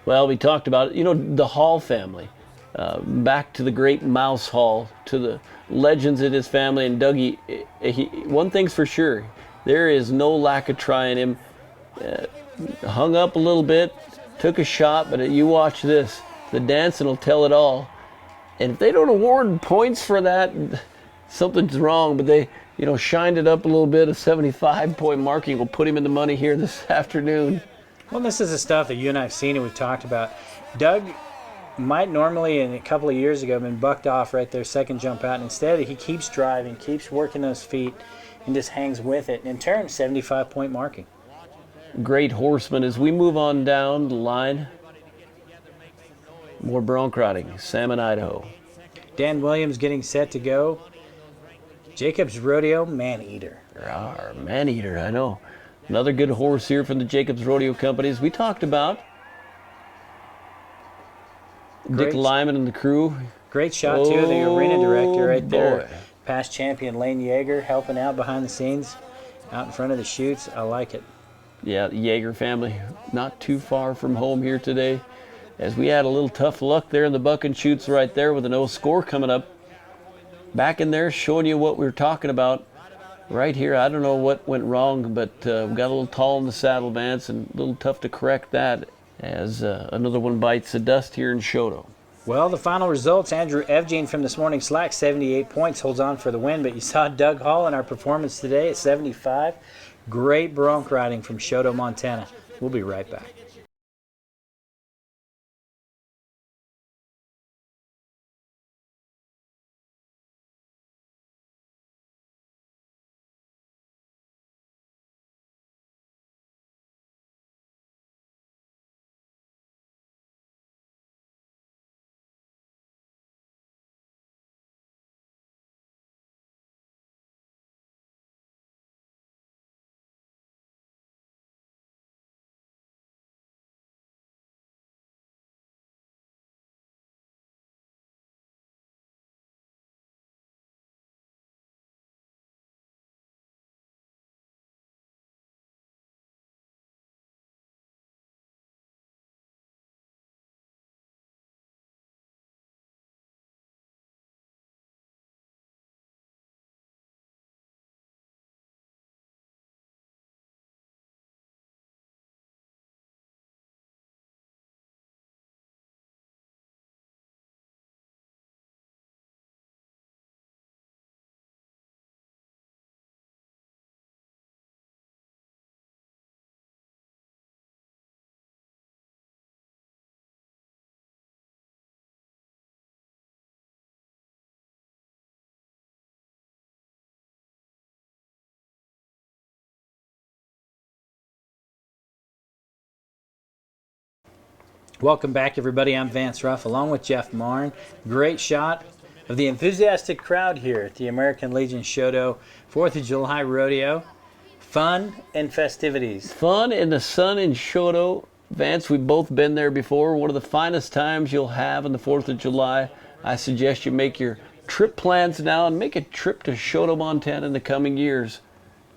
[SPEAKER 3] Well, we talked about it. You know, the Hall family. Back to the great Mouse Hall, to the legends in his family. And Dougie, one thing's for sure, there is no lack of trying him. Hung up a little bit, took a shot, but you watch this. The dancing will tell it all. And if they don't award points for that, something's wrong. But they, shined it up a little bit. A 75-point marking will put him in the money here this afternoon.
[SPEAKER 1] Well, this is the stuff that you and I have seen and we've talked about. Doug might normally, in a couple of years ago, have been bucked off right there, second jump out. And instead, he keeps driving, keeps working those feet, and just hangs with it. And in turn, 75-point marking.
[SPEAKER 3] Great horseman. As we move on down the line, more bronc riding. Salmon, Idaho.
[SPEAKER 1] Dan Williams getting set to go. Jacobs Rodeo, Man-Eater.
[SPEAKER 3] Man-Eater, I know. Another good horse here from the Jacobs Rodeo Companies. We talked about Dick Lyman and the crew.
[SPEAKER 1] Great shot, too, the arena director right there. Past champion Lane Yeager helping out behind the scenes, out in front of the chutes. I like it.
[SPEAKER 3] Yeah, the Yeager family not too far from home here today. As we had a little tough luck there in the buck and chutes right there with a no score coming up. Back in there showing you what we were talking about right here. I don't know what went wrong, but we got a little tall in the saddle, Vance, and a little tough to correct that as another one bites the dust here in Choteau.
[SPEAKER 1] Well, the final results, Andrew Evgene from this morning's slack, 78 points, holds on for the win. But you saw Doug Hall in our performance today at 75. Great bronc riding from Choteau, Montana. We'll be right back. Welcome back, everybody. I'm Vance Ruff, along with Jeff Marn. Great shot of the enthusiastic crowd here at the American Legion Choteau 4th of July Rodeo. Fun and festivities.
[SPEAKER 3] Fun in the sun in Choteau. Vance, we've both been there before. One of the finest times you'll have on the 4th of July. I suggest you make your trip plans now and make a trip to Choteau, Montana in the coming years.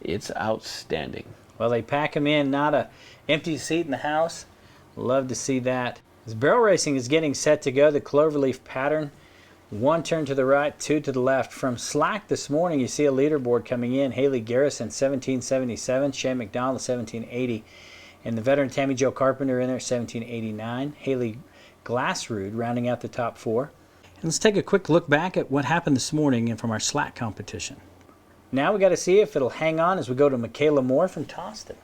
[SPEAKER 3] It's outstanding.
[SPEAKER 1] Well, they pack them in, not a empty seat in the house. Love to see that. As barrel racing is getting set to go, the cloverleaf pattern, one turn to the right, two to the left. From slack this morning, you see a leaderboard coming in. Haley Garrison, 1777. Shane McDonald, 1780. And the veteran Tammy Jo Carpenter in there, 1789. Haley Glassrood rounding out the top four. And let's take a quick look back at what happened this morning and from our slack competition. Now we got to see if it'll hang on as we go to Michaela Moore from Toston.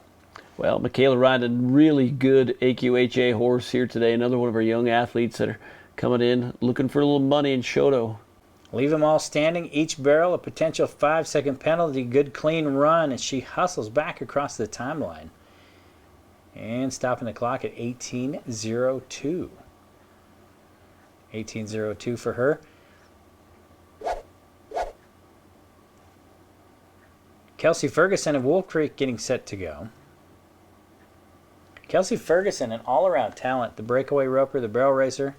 [SPEAKER 3] Well, Michaela riding a really good AQHA horse here today. Another one of our young athletes that are coming in looking for a little money in Choteau.
[SPEAKER 1] Leave them all standing. Each barrel a potential 5-second penalty. Good clean run as she hustles back across the timeline. And stopping the clock at 18:02. 18:02 for her. Kelsey Ferguson of Wolf Creek getting set to go. Kelsey Ferguson, an all-around talent, the breakaway roper, the barrel racer.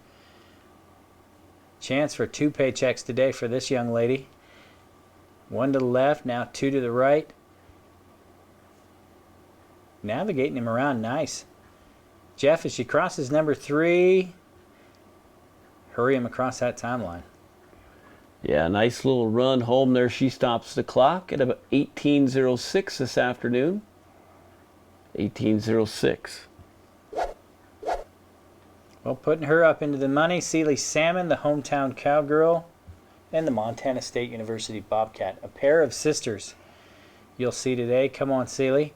[SPEAKER 1] Chance for 2 paychecks today for this young lady. 1 to the left, now 2 to the right. Navigating him around nice. Jeff, as she crosses number 3, hurry him across that timeline.
[SPEAKER 3] Yeah, nice little run home there. She stops the clock at about 18:06 this afternoon. 18:06.
[SPEAKER 1] Well, putting her up into the money, Sealy Salmon, the hometown cowgirl, and the Montana State University Bobcat. A pair of sisters you'll see today. Come on, Sealy.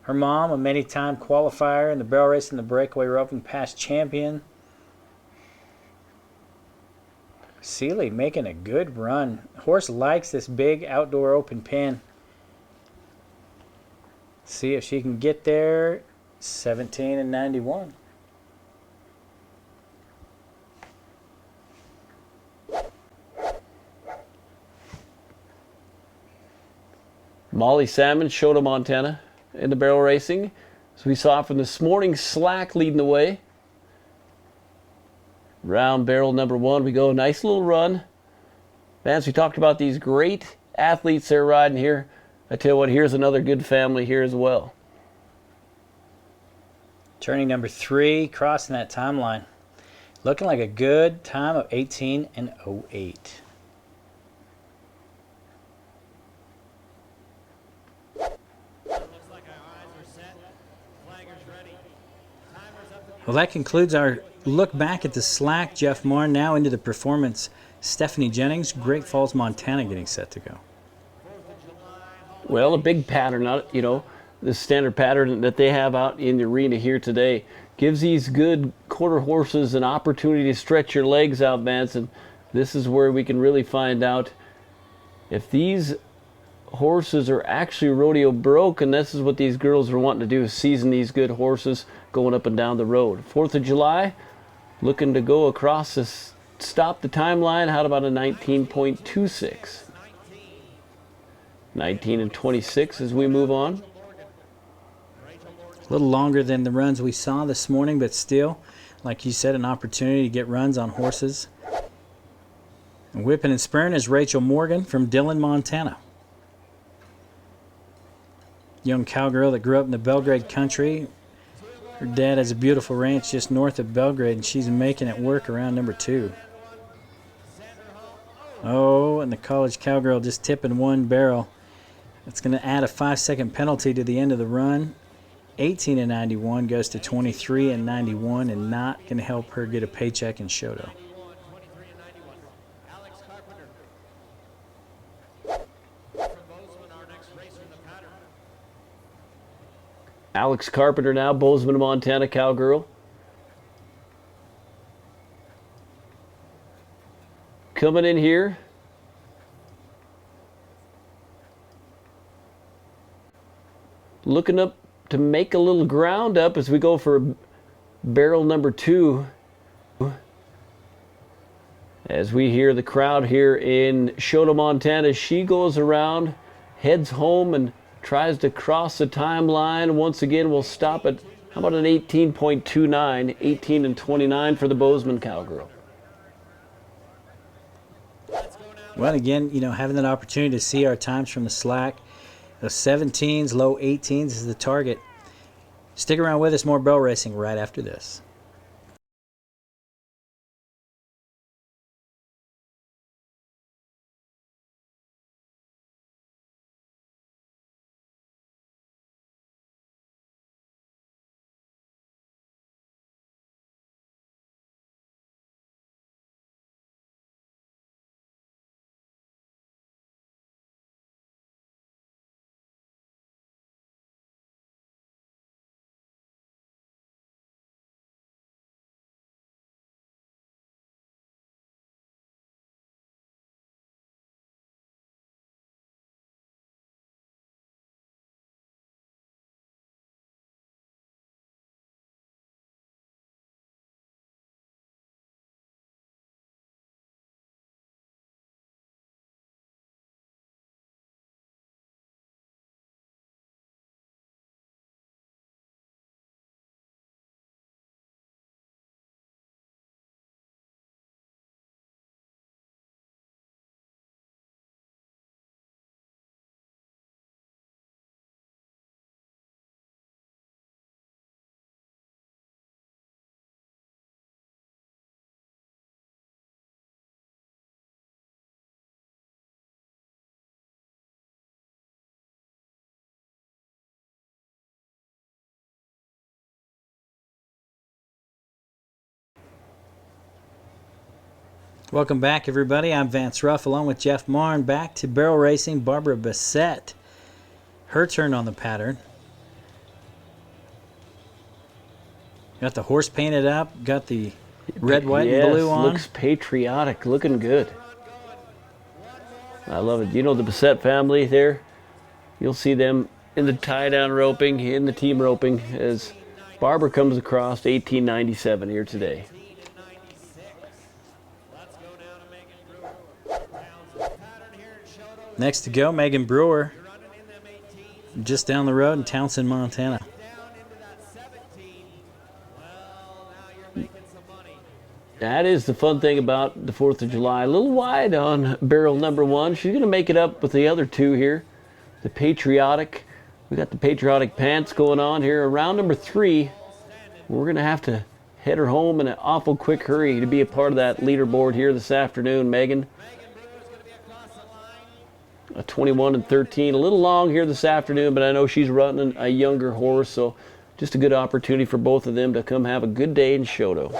[SPEAKER 1] Her mom, a many-time qualifier in the barrel race and the breakaway roping, past champion. Sealy making a good run. Horse likes this big outdoor open pen. See if she can get there. 17:91.
[SPEAKER 3] Molly Salmon, Choteau, Montana, in the barrel racing. As we saw from this morning, Slack leading the way. Round barrel number 1, we go. Nice little run. Vance, we talked about these great athletes they're riding here. I tell you what, here's another good family here as well.
[SPEAKER 1] Turning number 3, crossing that timeline. Looking like a good time of 18:08. Well, that concludes our look back at the Slack. Jeff Marr now into the performance. Stephanie Jennings, Great Falls, Montana, getting set to go.
[SPEAKER 3] Well, a big pattern, the standard pattern that they have out in the arena here today gives these good quarter horses an opportunity to stretch your legs out, Vance, and this is where we can really find out if these horses are actually rodeo broke, and this is what these girls are wanting to do, is season these good horses going up and down the road. 4th of July, looking to go across this, stop the timeline. How about a 19.26? 19:26 as we move on.
[SPEAKER 1] A little longer than the runs we saw this morning, but still, like you said, an opportunity to get runs on horses. And whipping and spurring is Rachel Morgan from Dillon, Montana. Young cowgirl that grew up in the Belgrade country. Her dad has a beautiful ranch just north of Belgrade, and she's making it work around number 2. Oh, and the college cowgirl just tipping 1 barrel. That's going to add a 5-second penalty to the end of the run. 18:91 goes to 23:91, and not going to help her get a paycheck in Choteau.
[SPEAKER 3] Alex Carpenter now, Bozeman, Montana cowgirl. Coming in here. Looking up to make a little ground up as we go for barrel number 2. As we hear the crowd here in Choteau, Montana, she goes around, heads home, and tries to cross the timeline. Once again, we'll stop at, how about an 18.29, 18:29 for the Bozeman cowgirl.
[SPEAKER 1] Well, again, having that opportunity to see our times from the Slack. The 17s, low 18s is the target. Stick around with us, more barrel racing right after this.
[SPEAKER 2] Welcome back, everybody. I'm Vance Ruff along with Jeff Marn. Back to barrel racing. Barbara Bassett. Her turn on the pattern. Got the horse painted up. Got the red, white, and blue on.
[SPEAKER 3] Looks patriotic. Looking good. I love it. You know the Bassett family there? You'll see them in the tie-down roping, in the team roping, as Barbara comes across 1897 here today.
[SPEAKER 2] Next to go, Megan Brewer, just down the road in Townsend, Montana.
[SPEAKER 3] That is the fun thing about the 4th of July. A little wide on barrel number 1. She's going to make it up with the other 2 here. The patriotic. We got the patriotic pants going on here. Around number 3, we're going to have to head her home in an awful quick hurry to be a part of that leaderboard here this afternoon, Megan. A 21 and 13, a little long here this afternoon, but I know she's running a younger horse, so just a good opportunity for both of them to come have a good day in Choteau.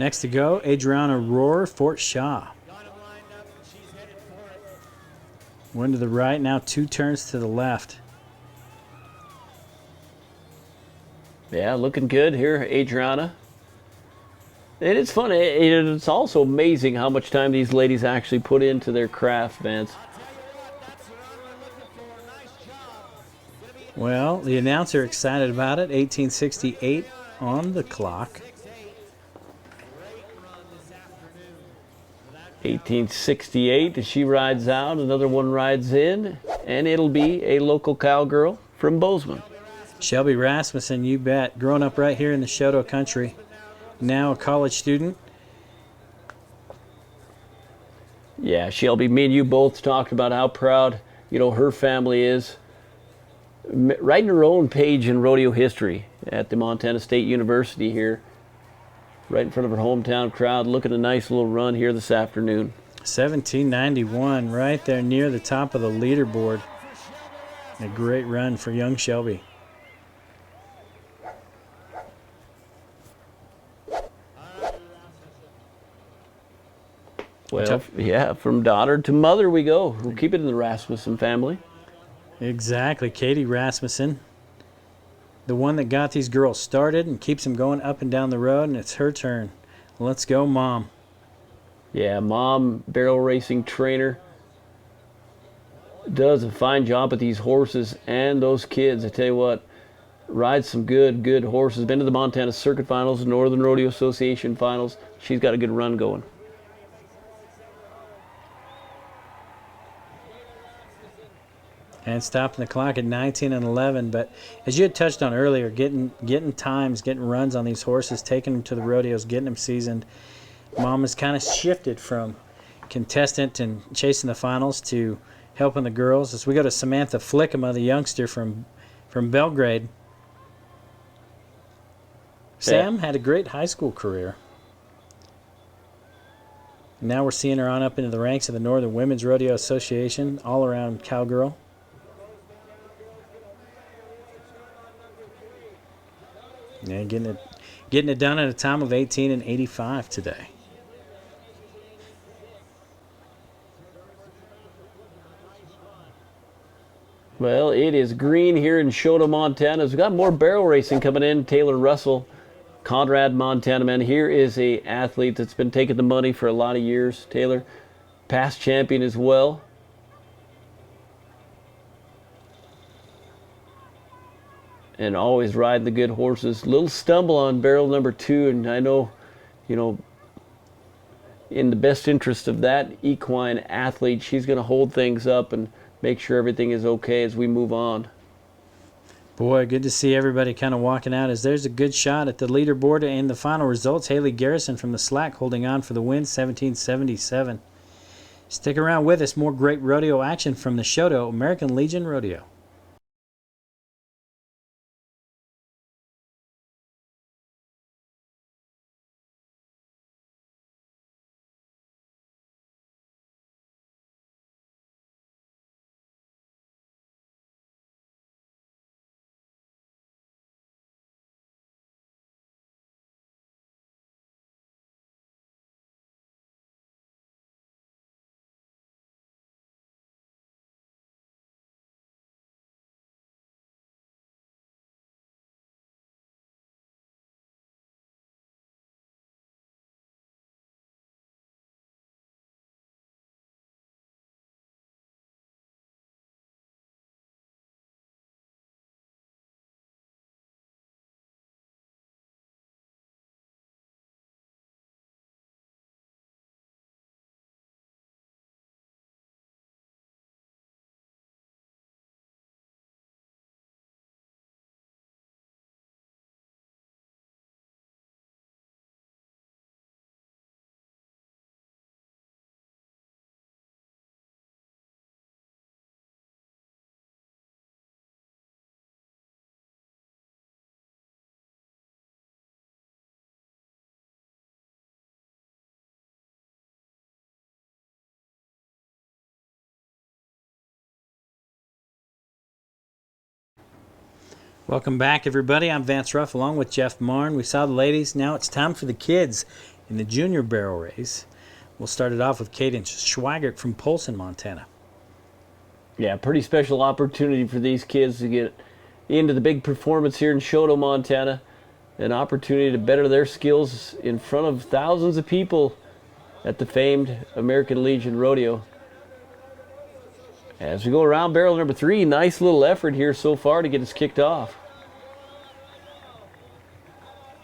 [SPEAKER 2] Next to go, Adriana Rohr, Fort Shaw. One to the right, now 2 turns to the left.
[SPEAKER 3] Yeah, looking good here, Adriana. And it's fun. It's also amazing how much time these ladies actually put into their craft, Vance.
[SPEAKER 2] Well, the announcer excited about it. 1868 on the clock.
[SPEAKER 3] 1868 as she rides out, another one rides in, and it'll be a local cowgirl from Bozeman.
[SPEAKER 2] Shelby Rasmussen, you bet. Growing up right here in the Choteau country. Now a college student.
[SPEAKER 3] Yeah, Shelby, me and you both talked about how proud, her family is. Writing her own page in rodeo history at the Montana State University here. Right in front of her hometown crowd, looking a nice little run here this afternoon.
[SPEAKER 2] 1791, right there near the top of the leaderboard. A great run for young Shelby.
[SPEAKER 3] Well, yeah, from daughter to mother we go. We'll keep it in the Rasmussen family.
[SPEAKER 2] Exactly. Katie Rasmussen, the one that got these girls started and keeps them going up and down the road, and it's her turn. Let's go, Mom.
[SPEAKER 3] Yeah, Mom, barrel racing trainer, does a fine job with these horses and those kids. I tell you what, rides some good horses. Been to the Montana Circuit Finals, Northern Rodeo Association Finals. She's got a good run going.
[SPEAKER 2] And stopping the clock at 19 and 11. But as you had touched on earlier, getting times, getting runs on these horses, taking them to the rodeos, getting them seasoned. Mom has kind of shifted from contestant and chasing the finals to helping the girls. As we go to Samantha Flickema, the youngster from Belgrade. Sam had a great high school career. Now we're seeing her on up into the ranks of the Northern Women's Rodeo Association, all-around cowgirl. Yeah, getting it done at a time of 18 and 85 today.
[SPEAKER 3] Well, it is green here in Choteau, Montana. We've got more barrel racing coming in. Taylor Russell, Conrad, Montana man. Here is a athlete that's been taking the money for a lot of years. Taylor, past champion as well. And always riding the good horses. Little stumble on barrel number 2, and I know, in the best interest of that equine athlete, she's going to hold things up and make sure everything is okay as we move on.
[SPEAKER 2] Boy, good to see everybody kind of walking out as there's a good shot at the leaderboard and the final results. Haley Garrison from the Slack holding on for the win, 1777. Stick around with us. More great rodeo action from the Choteau American Legion Rodeo.
[SPEAKER 1] Welcome back, everybody. I'm Vance Ruff along with Jeff Marn. We saw the ladies. Now it's time for the kids in the junior barrel race. We'll start it off with Caden Schweigert from Polson, Montana.
[SPEAKER 3] Yeah, pretty special opportunity for these kids to get into the big performance here in Choteau, Montana. An opportunity to better their skills in front of thousands of people at the famed American Legion Rodeo. As we go around barrel number 3, nice little effort here so far to get us kicked off.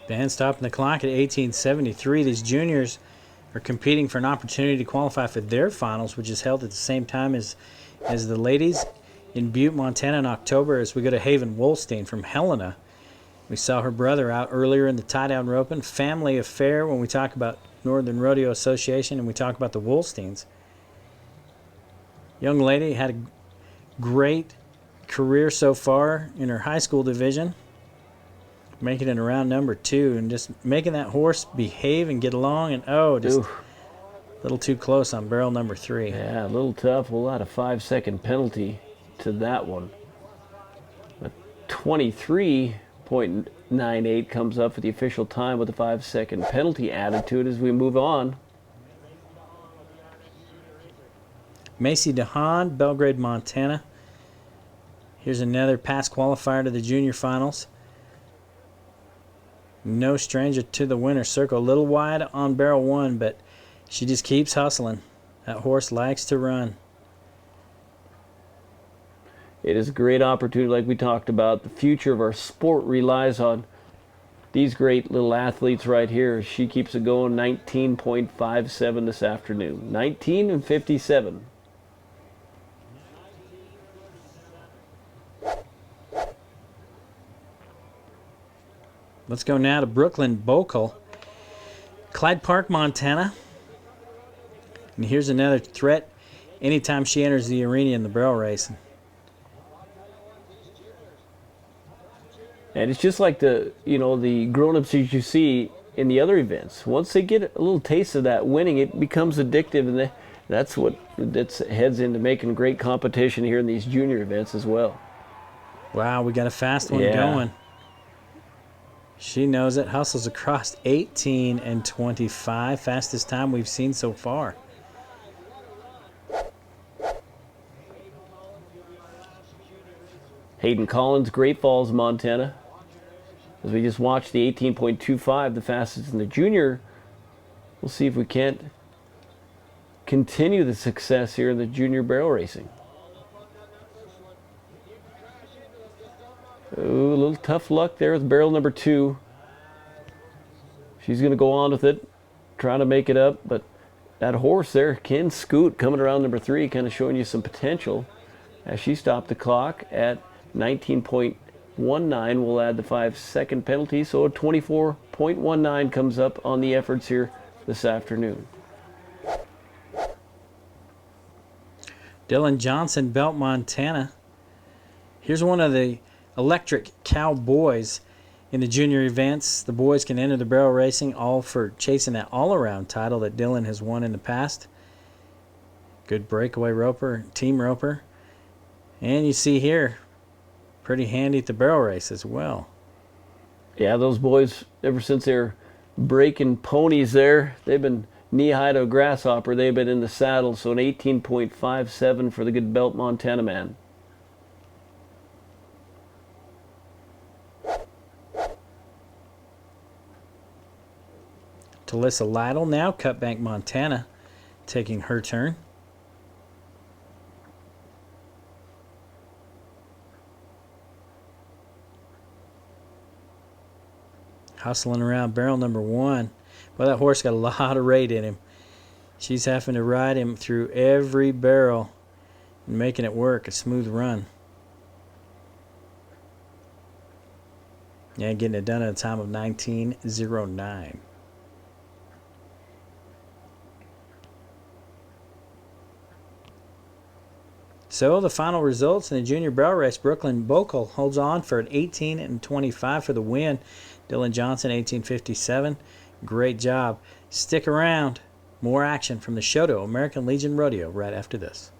[SPEAKER 1] Band stopping the clock at 18:73. These juniors are competing for an opportunity to qualify for their finals, which is held at the same time as the ladies in Butte, Montana in October, as we go to Haven Wolstein from Helena. We saw her brother out earlier in the tie-down roping. Family affair when we talk about Northern Rodeo Association and we talk about the Wolsteins. Young lady had a great career so far in her high school division, making it around number 2 and just making that horse behave and get along, and just a little too close on barrel number 3.
[SPEAKER 3] Yeah, a little tough. We'll add a 5-second penalty to that one. A 23.98 comes up for the official time with a 5-second penalty added to it as we move on.
[SPEAKER 1] Macy DeHaan, Belgrade, Montana. Here's another past qualifier to the junior finals. No stranger to the winner's circle. A little wide on barrel 1, but she just keeps hustling. That horse likes to run.
[SPEAKER 3] It is a great opportunity, like we talked about. The future of our sport relies on these great little athletes right here. She keeps it going. 19.57 this afternoon. 19:57.
[SPEAKER 1] Let's go now to Brooklyn Bokel, Clyde Park, Montana. And here's another threat anytime she enters the arena in the barrel race.
[SPEAKER 3] And it's just like the grown-ups that you see in the other events. Once they get a little taste of that winning, it becomes addictive, and that's what heads into making great competition here in these junior events as well.
[SPEAKER 1] Wow, we got a fast one going. She knows it, hustles across 18 and 25, fastest time we've seen so far.
[SPEAKER 3] Hayden Collins, Great Falls, Montana. As we just watched the 18.25, the fastest in the junior, we'll see if we can't continue the success here in the junior barrel racing. Ooh, a little tough luck there with barrel number 2. She's going to go on with it, trying to make it up, but that horse there, Ken Scoot, coming around number 3, kind of showing you some potential. As she stopped the clock at 19.19, we'll add the 5-second penalty, so a 24.19 comes up on the efforts here this afternoon.
[SPEAKER 1] Dylan Johnson, Belt, Montana. Here's one of the electric cowboys in the junior events. The boys can enter the barrel racing all for chasing that all-around title that Dylan has won in the past. Good breakaway roper, team roper. And you see here, pretty handy at the barrel race as well.
[SPEAKER 3] Yeah, those boys, ever since they're breaking ponies there, they've been knee-high to a grasshopper. They've been in the saddle, so an 18.57 for the good Belt, Montana man.
[SPEAKER 1] Talissa Lytle now, Cutbank, Montana, taking her turn. Hustling around barrel number 1. Well, that horse got a lot of rate in him. She's having to ride him through every barrel and making it work, a smooth run. Yeah, getting it done at a time of 19:09. So the final results in the junior barrel race, Brooklyn Bokel holds on for an 18 and 25 for the win. Dylan Johnson, 18:57. Great job. Stick around. More action from the Choteau American Legion Rodeo right after this.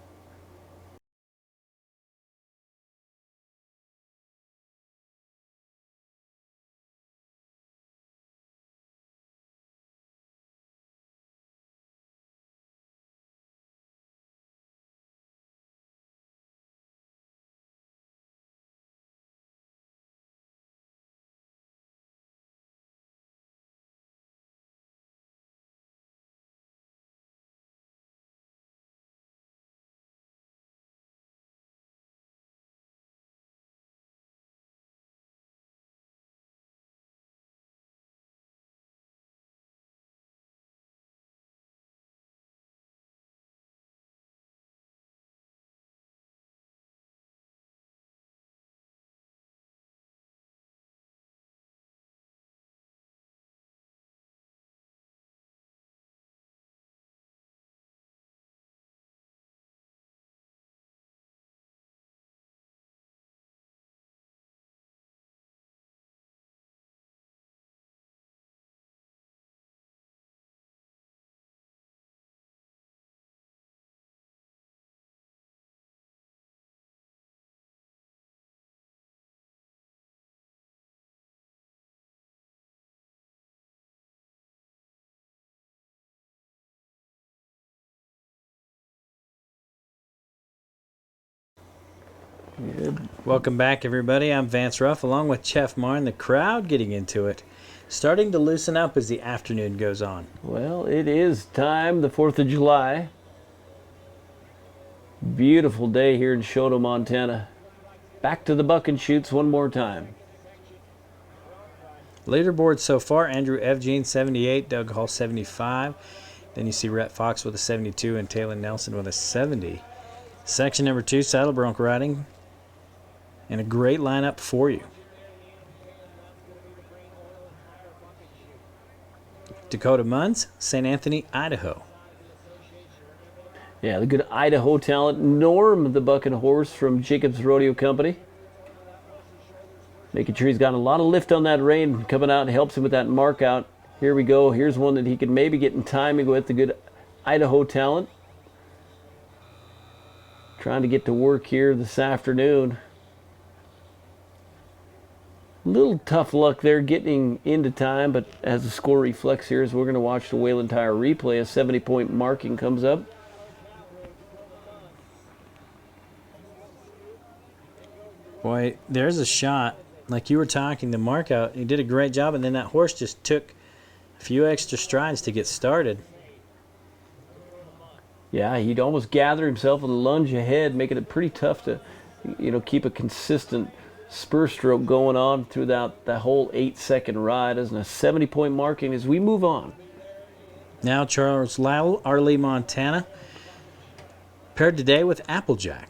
[SPEAKER 3] Good.
[SPEAKER 1] Welcome back, everybody. I'm Vance Ruff, along with Chef Marn. The crowd getting into it, starting to loosen up as the afternoon goes on.
[SPEAKER 3] Well, it is time, the 4th of July. Beautiful day here in Choteau, Montana. Back to the buck and shoots one more time.
[SPEAKER 1] Leaderboard so far, Andrew Evgene 78, Doug Hall 75. Then you see Rhett Fox with a 72 and Taylor Nelson with a 70. Section number 2, saddle bronc riding. And a great lineup for you. Dakota Munns, St. Anthony, Idaho.
[SPEAKER 3] Yeah, the good Idaho talent, Norm the Buck and Horse from Jacobs Rodeo Company. Making sure he's got a lot of lift on that rein coming out and helps him with that mark out. Here we go. Here's one that he can maybe get in timing with, the good Idaho talent. Trying to get to work here this afternoon. Little tough luck there getting into time, but as the score reflects here, as we're going to watch the Wayland Tire replay, a 70-point marking comes up.
[SPEAKER 1] Boy, there's a shot. Like you were talking, the mark out, he did a great job, and then that horse just took a few extra strides to get started.
[SPEAKER 3] Yeah, he'd almost gather himself and lunge ahead, making it pretty tough to, keep a consistent spur stroke going on throughout that whole 8-second ride. As a 70-point marking as we move on.
[SPEAKER 1] Now Charles Lytle, Arley, Montana, paired today with Applejack.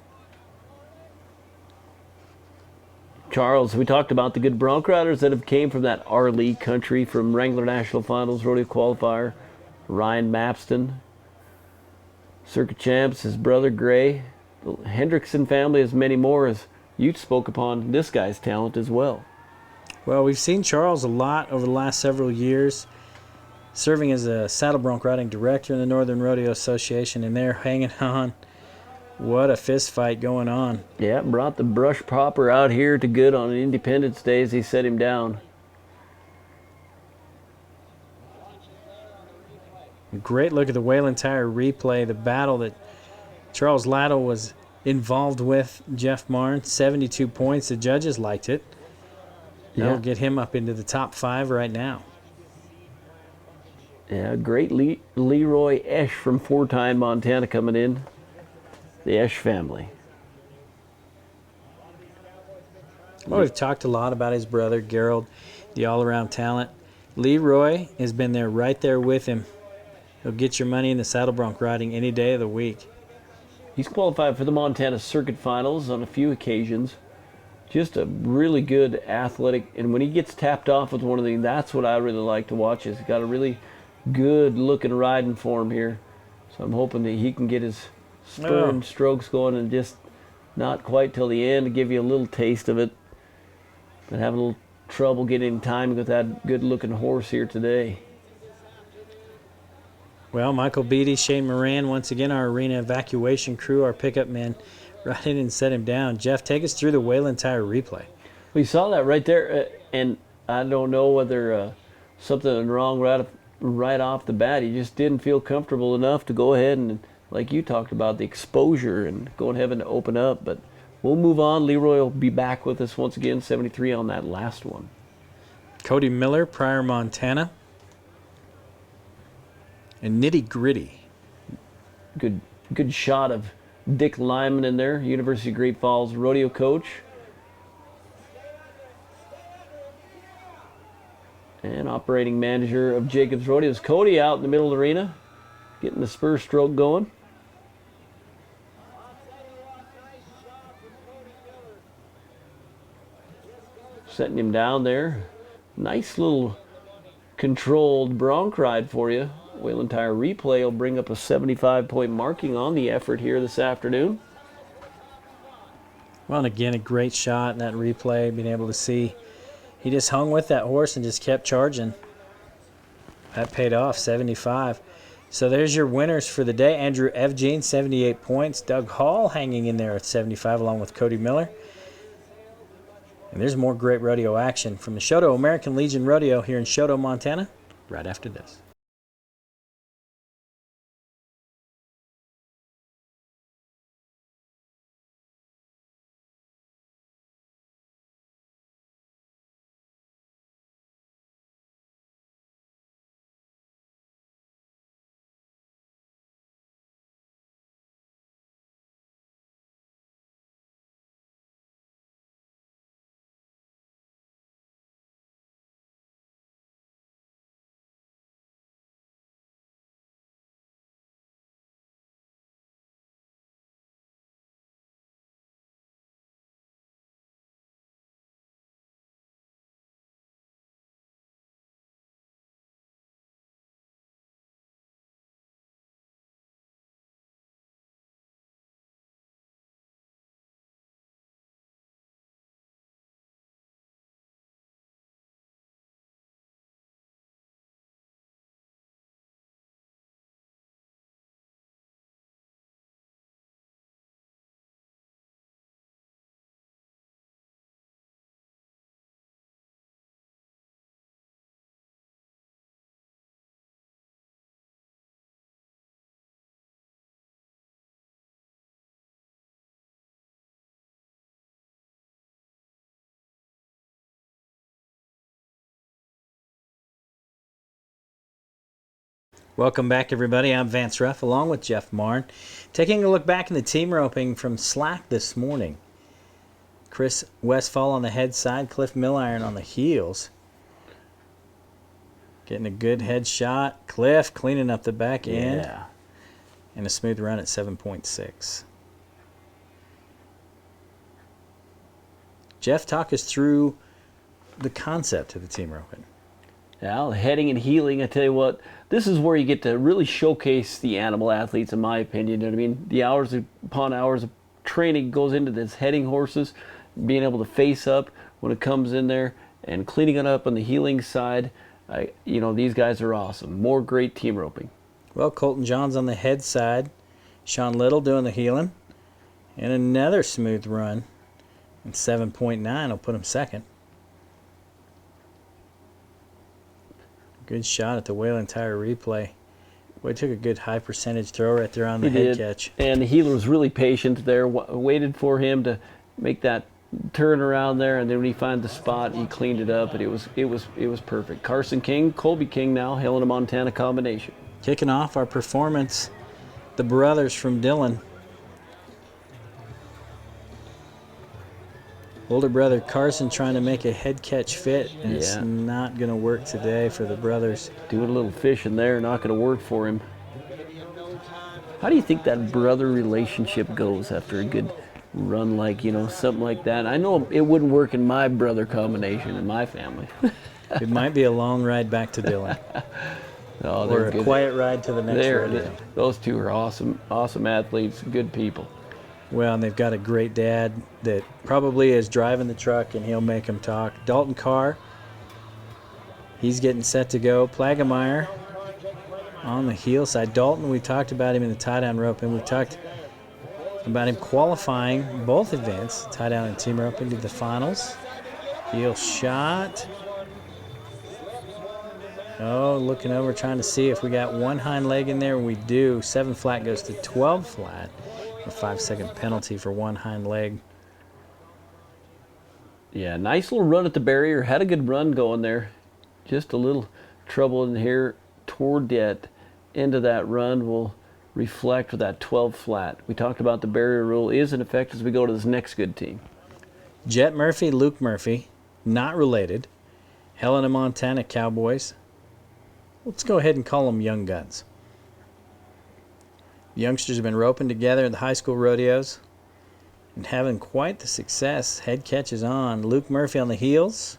[SPEAKER 3] Charles, we talked about the good bronc riders that have came from that Arley country, from Wrangler National Finals Rodeo Qualifier. Ryan Mapston, Circuit Champs, his brother Gray. The Hendrickson family, as many more, as you spoke upon this guy's talent as well.
[SPEAKER 1] Well, we've seen Charles a lot over the last several years, serving as a saddle bronc riding director in the Northern Rodeo Association, and they're hanging on. What a fist fight going on.
[SPEAKER 3] Yeah, brought the brush popper out here to good on Independence Day as he set him down.
[SPEAKER 1] A great look at the Wayland Tire replay, the battle that Charles Lytle was involved with Jeff Marn. 72 points. The judges liked it. That'll get him up into the top 5 right now.
[SPEAKER 3] Yeah, great Leroy Esch from 4-time Montana coming in. The Esch family.
[SPEAKER 1] Well, we've talked a lot about his brother, Gerald, the all-around talent. Leroy has been there right there with him. He'll get your money in the saddle bronc riding any day of the week.
[SPEAKER 3] He's qualified for the Montana Circuit Finals on a few occasions. Just a really good athletic, and when he gets tapped off with one of these, that's what I really like to watch. He's got a really good looking riding form here. So I'm hoping that he can get his spur and strokes going, and just not quite till the end to give you a little taste of it. But having a little trouble getting timing with that good looking horse here today.
[SPEAKER 1] Well, Michael Beatty, Shane Moran, once again our arena evacuation crew, our pickup man, right in and set him down. Jeff, take us through the Wayland Tire replay.
[SPEAKER 3] We saw that right there, and I don't know whether something wrong right off the bat. He just didn't feel comfortable enough to go ahead and, like you talked about, the exposure and going ahead and open up. But we'll move on. Leroy will be back with us once again, 73 on that last one.
[SPEAKER 1] Cody Miller, Pryor, Montana. And Nitty Gritty.
[SPEAKER 3] Good shot of Dick Lyman in there, University of Great Falls rodeo coach. And operating manager of Jacobs Rodeos. Cody out in the middle of the arena, getting the spur stroke going. Setting him down there. Nice little controlled bronc ride for you. Wayland Tire replay will bring up a 75-point marking on the effort here this afternoon.
[SPEAKER 1] Well, and again, a great shot in that replay, being able to see he just hung with that horse and just kept charging. That paid off, 75. So there's your winners for the day. Andrew Evgene, 78 points. Doug Hall hanging in there at 75 along with Cody Miller. And there's more great rodeo action from the Choteau American Legion Rodeo here in Choteau, Montana, right after this. Welcome back, everybody. I'm Vance Ruff, along with Jeff Marn. Taking a look back in the team roping from Slack this morning. Chris Westfall on the head side, Cliff Milliron on the heels. Getting a good head shot. Cliff cleaning up the back end.
[SPEAKER 3] Yeah.
[SPEAKER 1] And a smooth run at 7.6. Jeff, talk us through the concept of the team roping.
[SPEAKER 3] Well, heading and heeling, I tell you what, this is where you get to really showcase the animal athletes, in my opinion. You know what I mean? The hours upon hours of training goes into this heading horses, being able to face up when it comes in there, and cleaning it up on the heeling side. You know, these guys are awesome. More great team roping.
[SPEAKER 1] Well, Colton John's on the head side. Sean Little doing the heeling. And another smooth run. And 7.9 will put him second. Good shot at the Whalen Tire replay. Boy, took a good high percentage throw right there on the head catch.
[SPEAKER 3] And the heeler was really patient there, waited for him to make that turn around there, and then when he found the spot, he cleaned it up, and it was perfect. Carson King, Colby King now, Helena, Montana combination.
[SPEAKER 1] Kicking off our performance, the brothers from Dillon. Older brother Carson trying to make a head catch fit, and it's not going to work today for the brothers.
[SPEAKER 3] Doing a little fishing there, not going to work for him. How do you think that brother relationship goes after a good run like, you know, something like that? I know it wouldn't work in my brother combination in my family.
[SPEAKER 1] It might be a long ride back to Dillon. Or a quiet ride to the next rodeo.
[SPEAKER 3] Those two are awesome athletes, good people.
[SPEAKER 1] Well, and they've got a great dad that probably is driving the truck, and he'll make them talk. Dalton Carr, he's getting set to go. Plagemeyer on the heel side. Dalton, we talked about him in the tie-down rope, and we talked about him qualifying both events, tie-down and team rope, into the finals. Heel shot. Oh, looking over, trying to see if we got one hind leg in there. We do. 7 flat goes to 12 flat. A 5-second penalty for one hind leg.
[SPEAKER 3] Yeah, nice little run at the barrier. Had a good run going there. Just a little trouble in here toward that end of that run will reflect with that 12 flat. We talked about the barrier rule is in effect as we go to this next good team.
[SPEAKER 1] Jet Murphy, Luke Murphy, not related. Helena, Montana Cowboys. Let's go ahead and call them Young Guns. The youngsters have been roping together at the high school rodeos and having quite the success. Head catches on. Luke Murphy on the heels.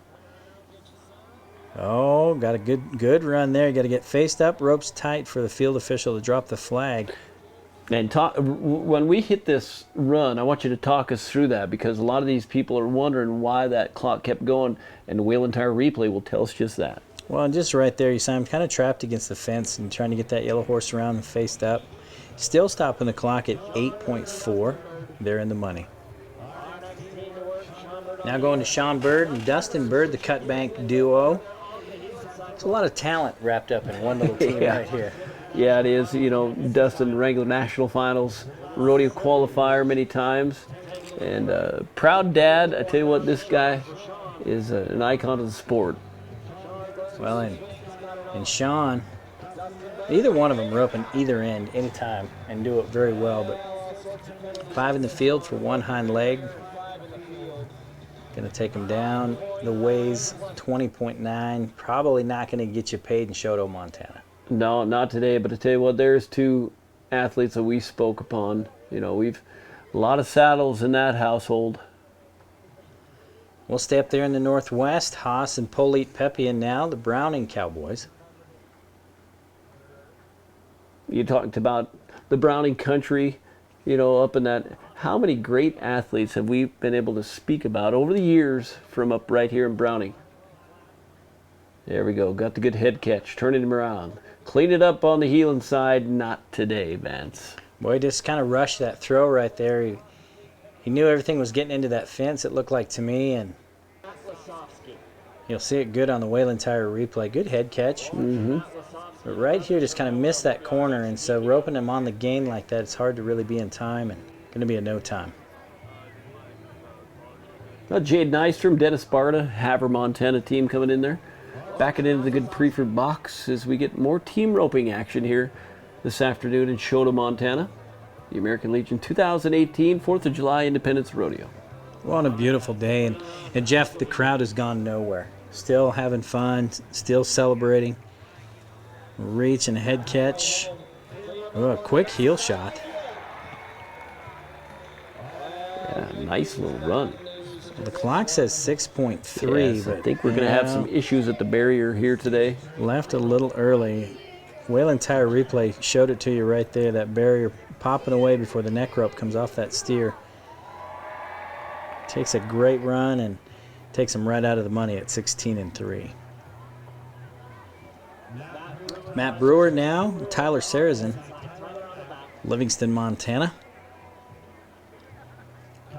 [SPEAKER 1] Oh, got a good run there. You got to get faced up, ropes tight for the field official to drop the flag.
[SPEAKER 3] And when we hit this run, I want you to talk us through that, because a lot of these people are wondering why that clock kept going, and the Whalen Tire replay will tell us just that.
[SPEAKER 1] Well, and just right there, you saw him kind of trapped against the fence and trying to get that yellow horse around and faced up. Still stopping the clock at 8.4. They're in the money. Now going to Sean Bird and Dustin Bird, the cutbank duo. It's a lot of talent wrapped up in one little team right here.
[SPEAKER 3] Yeah, it is. You know, Dustin, Wrangler National Finals, rodeo qualifier many times. And proud dad. I tell you what, this guy is an icon of the sport.
[SPEAKER 1] Well, and Sean, either one of them roping either end anytime and do it very well. But 5 in the field for one hind leg. Going to take him down. The weighs 20.9. Probably not going to get you paid in Choteau, Montana.
[SPEAKER 3] No, not today. But I tell you what, there's 2 athletes that we spoke upon. You know, we've a lot of saddles in that household.
[SPEAKER 1] We'll stay up there in the Northwest. Haas and Polite Peppian now, the Browning Cowboys.
[SPEAKER 3] You talked about the Browning country, you know, up in that. How many great athletes have we been able to speak about over the years from up right here in Browning? There we go. Got the good head catch. Turning him around. Clean it up on the heel inside. Not today, Vance.
[SPEAKER 1] Boy, just kind of rushed that throw right there. He knew everything was getting into that fence, it looked like to me, and you'll see it good on the Whalen Tire replay. Good head catch.
[SPEAKER 3] Mm-hmm.
[SPEAKER 1] But right here just kind of missed that corner, and so roping him on the gain like that, it's hard to really be in time, and going to be a no time.
[SPEAKER 3] Jade Nystrom, Dennis Sparta, Havre, Montana team coming in there. backing into the good preferred box as we get more team roping action here this afternoon in Choteau, Montana. The American Legion 2018 4th of July Independence Rodeo.
[SPEAKER 1] What a beautiful day. And Jeff, the crowd has gone nowhere. Still having fun, still celebrating. Reach and head catch. Oh, a quick heel shot.
[SPEAKER 3] Yeah, nice little run.
[SPEAKER 1] The clock says 6.3.
[SPEAKER 3] Yes,
[SPEAKER 1] but
[SPEAKER 3] I think we're going to have some issues at the barrier here today.
[SPEAKER 1] Left a little early. Whalen Tire replay showed it to you right there. That barrier popping away before the neck rope comes off that steer. Takes a great run and takes him right out of the money at 16-3. Matt Brewer now, Tyler Sarrazin, Livingston, Montana.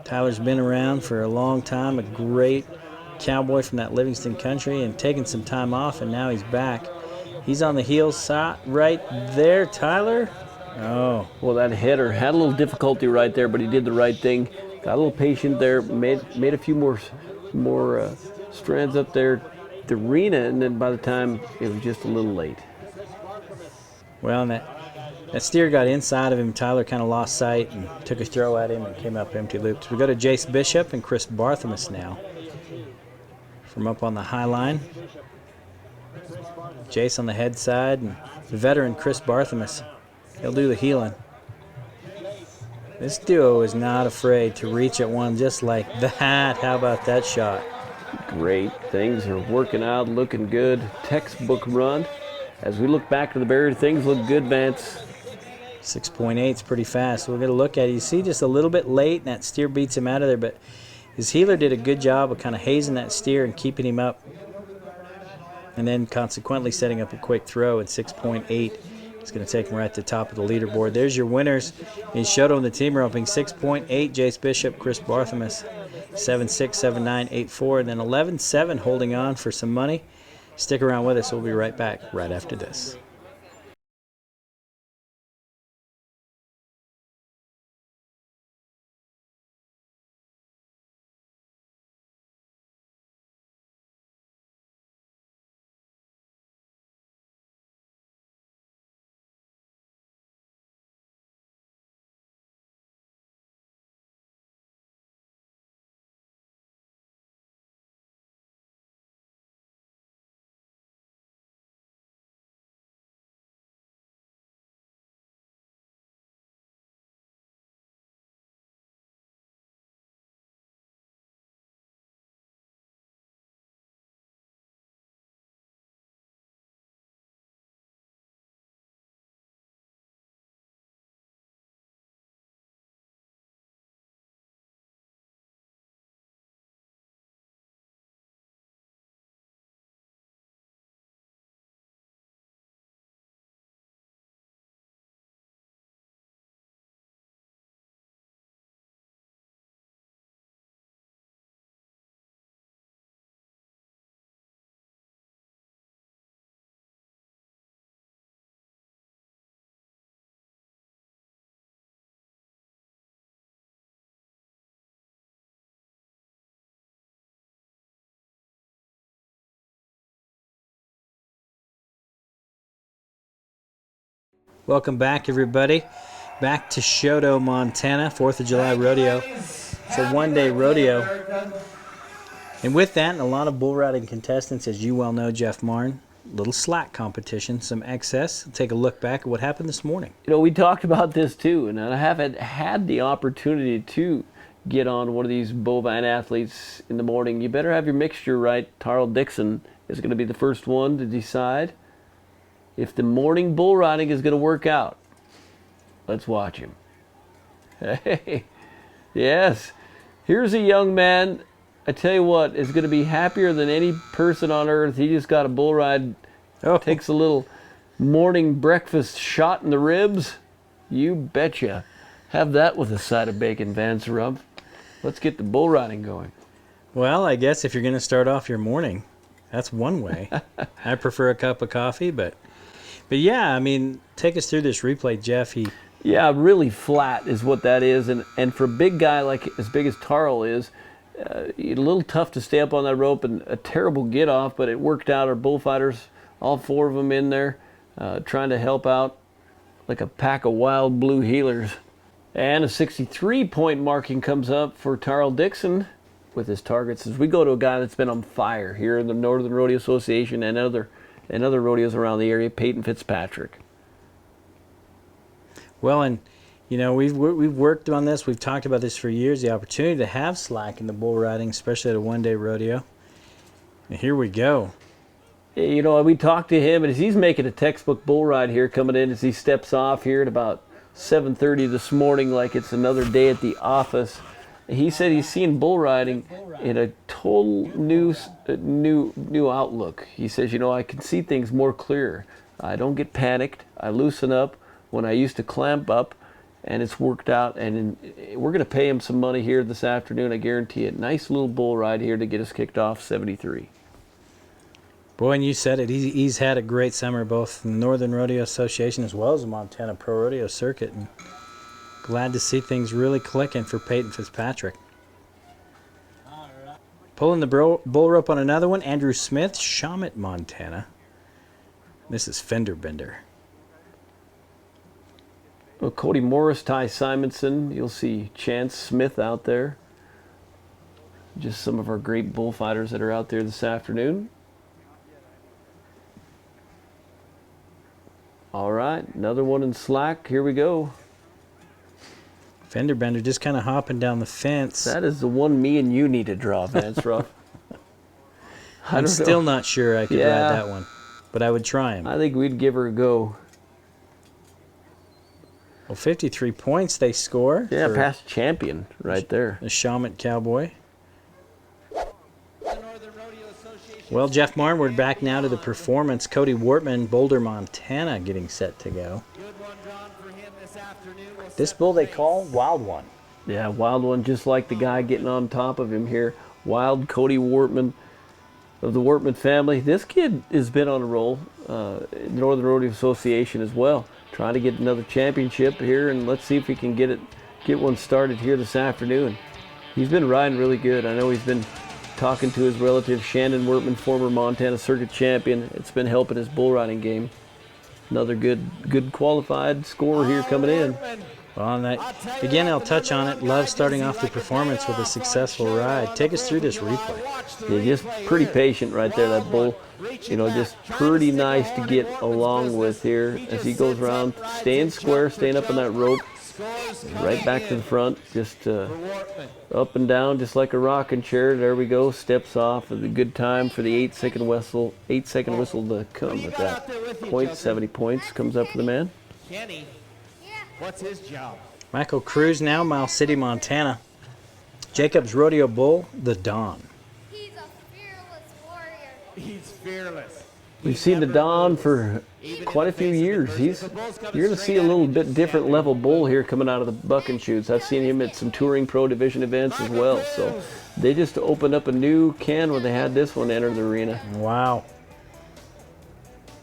[SPEAKER 1] Tyler's been around for a long time, a great cowboy from that Livingston country, and taking some time off, and now he's back. He's on the heel side right there, Tyler. Oh.
[SPEAKER 3] Well, that header had a little difficulty right there, but he did the right thing. Got a little patient there, made a few more strands up there, the arena, and then by the time it was just a little late.
[SPEAKER 1] Well, and that steer got inside of him. Tyler kind of lost sight and took a throw at him and came up empty loops. We go to Jace Bishop and Chris Barthelmess now from up on the high line. Jace on the head side, and the veteran Chris Barthelmess. He'll do the healing. This duo is not afraid to reach at one just like that. How about that shot?
[SPEAKER 3] Great. Things are working out, looking good. Textbook run. As we look back to the barrier, things look good, Vance.
[SPEAKER 1] 6.8 is pretty fast. We're going to look at it. You see just a little bit late, and that steer beats him out of there, but his healer did a good job of kind of hazing that steer and keeping him up, and then consequently setting up a quick throw at 6.8. It's going to take him right to the top of the leaderboard. There's your winners in Choteau in the team roping. 6.8, Jace Bishop, Chris Barthelmess. 7.6, 7.9, 8.4, and then 11.7 holding on for some money. Stick around with us. We'll be right back right after this. Welcome back, everybody. Back to Choteau, Montana, 4th of July rodeo. It's a one-day rodeo. And with that, a lot of bull riding contestants, as you well know, Jeff Marn. Little slack competition, some excess. Take a look back at what happened this morning.
[SPEAKER 3] You know, we talked about this too, and I haven't had the opportunity to get on one of these bovine athletes in the morning. You better have your mixture right. Tarl Dixon is going to be the first one to decide if the morning bull riding is going to work out. Let's watch him. Hey, yes, here's a young man, I tell you what, is going to be happier than any person on earth. He just got a bull ride, takes a little morning breakfast shot in the ribs. You betcha. Have that with a side of bacon, Vance Rump. Let's get the bull riding going.
[SPEAKER 1] Well, I guess if you're going to start off your morning, that's one way. I prefer a cup of coffee, but yeah, I mean, take us through this replay, Jeff.
[SPEAKER 3] Yeah, really flat is what that is, and for a big guy like as big as Tarl is, a little tough to stay up on that rope and a terrible get off, but it worked out. Our bullfighters, all 4 of them in there, trying to help out like a pack of wild blue healers. And a 63-point marking comes up for Tarl Dixon with his targets as we go to a guy that's been on fire here in the Northern Rodeo Association and other rodeos around the area, Peyton Fitzpatrick.
[SPEAKER 1] Well, and you know, we've worked on this. We've talked about this for years, the opportunity to have slack in the bull riding, especially at a one-day rodeo. And here we go.
[SPEAKER 3] You know, we talked to him, and as he's making a textbook bull ride here, coming in as he steps off here at about 7:30 this morning, like it's another day at the office. He said he's seen bull riding in a total new outlook. He says, you know, I can see things more clear. I don't get panicked. I loosen up when I used to clamp up, and it's worked out. And we're going to pay him some money here this afternoon, I guarantee it. Nice little bull ride here to get us kicked off 73.
[SPEAKER 1] Boy, and you said it. He's had a great summer, both in the Northern Rodeo Association as well as the Montana Pro Rodeo Circuit. And glad to see things really clicking for Peyton Fitzpatrick. Pulling the bull rope on another one, Andrew Smith, Shawmut, Montana. This is Fender Bender.
[SPEAKER 3] Well, Cody Morris, Ty Simonson. You'll see Chance Smith out there. Just some of our great bullfighters that are out there this afternoon. All right, another one in slack. Here we go.
[SPEAKER 1] Fender Bender just kind of hopping down the fence.
[SPEAKER 3] That is the one me and you need to draw, Vance Ruff.
[SPEAKER 1] I'm still not sure I could ride that one, but I would try him.
[SPEAKER 3] I think we'd give her a go.
[SPEAKER 1] Well, 53 points they score.
[SPEAKER 3] Yeah, past champion right there.
[SPEAKER 1] The Shawmut Cowboy. Well, Jeff Martin, we're back now to the performance. Cody Wortman, Boulder, Montana, getting set to go. This bull they call Wild One.
[SPEAKER 3] Yeah, Wild One, just like the guy getting on top of him here. Wild Cody Wortman of the Wortman family. This kid has been on a roll in the Northern Rodeo Association as well. Trying to get another championship here, and let's see if he can get one started here this afternoon. He's been riding really good. I know he's been talking to his relative Shannon Wortman, former Montana Circuit champion. It's been helping his bull riding game. Another good qualified scorer here coming in.
[SPEAKER 1] Well, and that, again, I'll touch on it. Love starting off the performance with a successful ride. Take us through this replay.
[SPEAKER 3] Yeah, just pretty patient right there, that bull. You know, just pretty nice to get along with here as he goes around, staying square, staying up on that rope. Right back to the front, just up and down, just like a rocking chair. There we go. Steps off at a good time for the 8-second whistle. 8-second whistle to come at that point. 70 points comes up for the man.
[SPEAKER 2] Kenny, what's his job?
[SPEAKER 1] Michael Cruz now, Miles City, Montana. Jacob's Rodeo Bull, the Don.
[SPEAKER 4] He's a fearless warrior.
[SPEAKER 2] He's fearless.
[SPEAKER 3] We've seen the Don for quite a few years. You're going to see a little bit different level bull here coming out of the buck and shoots. I've seen him at some touring pro division events as well. So they just opened up a new can when they had this one enter the arena.
[SPEAKER 1] Wow.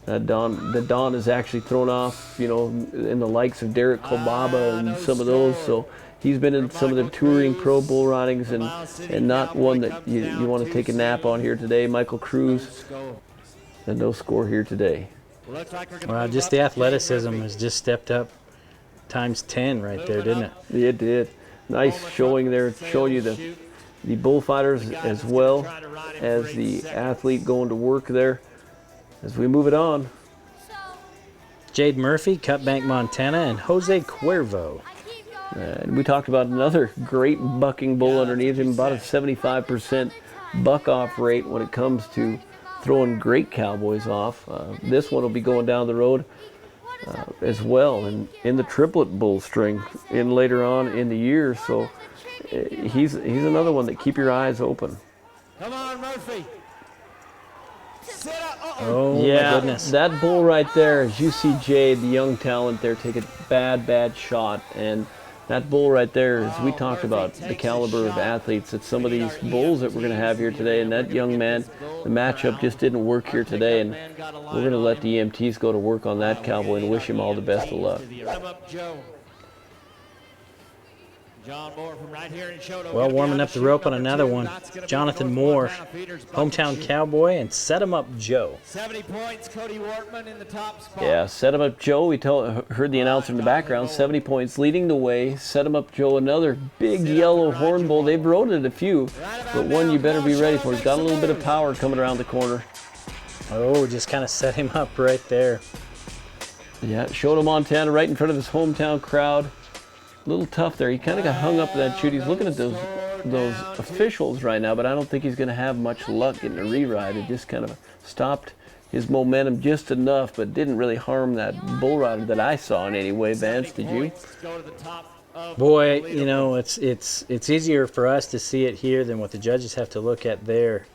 [SPEAKER 3] The Don is actually thrown off, you know, in the likes of Derek Kolbaba and some of those. So he's been in some of the touring pro bull ridings and not one that you want to take a nap on here today. Michael Cruz. And no score here today.
[SPEAKER 1] Wow, just the athleticism has just stepped up times 10 right there, didn't it?
[SPEAKER 3] It did. Nice showing there, showing you the bullfighters as well as the athlete going to work there as we move it on.
[SPEAKER 1] Jade Murphy, Cutbank, Montana, and Jose Cuervo.
[SPEAKER 3] And we talked about another great bucking bull underneath him, about a 75% buck-off rate when it comes to throwing great cowboys off. This one will be going down the road as well, and in the triplet bull string in later on in the year. So he's another one that keep your eyes open.
[SPEAKER 2] Come on, Murphy.
[SPEAKER 1] Oh,
[SPEAKER 3] yeah,
[SPEAKER 1] my goodness.
[SPEAKER 3] That bull right there, as you see Jade, the young talent there, take a bad shot. And that bull right there, as we talked about, the caliber of athletes that some of these bulls that we're going to have here today, and that young man, the matchup just didn't work here today, and we're going to let the EMTs go to work on that cowboy and wish him all the best of luck.
[SPEAKER 1] Well, warming up the rope on another one. Jonathan Moore, hometown cowboy, and Set 'em Up Joe.
[SPEAKER 2] 70 points, Cody Wortman in the top spot.
[SPEAKER 3] Yeah, Set 'em Up Joe. We heard the announcer in the background. 70 points leading the way. Set 'em Up Joe, another big yellow horn bull. They've rode it a few, but one you better be ready for. He's got a little bit of power coming around the corner.
[SPEAKER 1] Oh, just kind of set him up right there.
[SPEAKER 3] Yeah, Choteau, Montana, right in front of his hometown crowd. A little tough there. He kind of got hung up in that chute. He's looking at those officials right now, but I don't think he's going to have much luck getting a re-ride. It just kind of stopped his momentum just enough, but didn't really harm that bull rider that I saw in any way. Vance, did you?
[SPEAKER 1] Boy, you know, it's easier for us to see it here than what the judges have to look at there.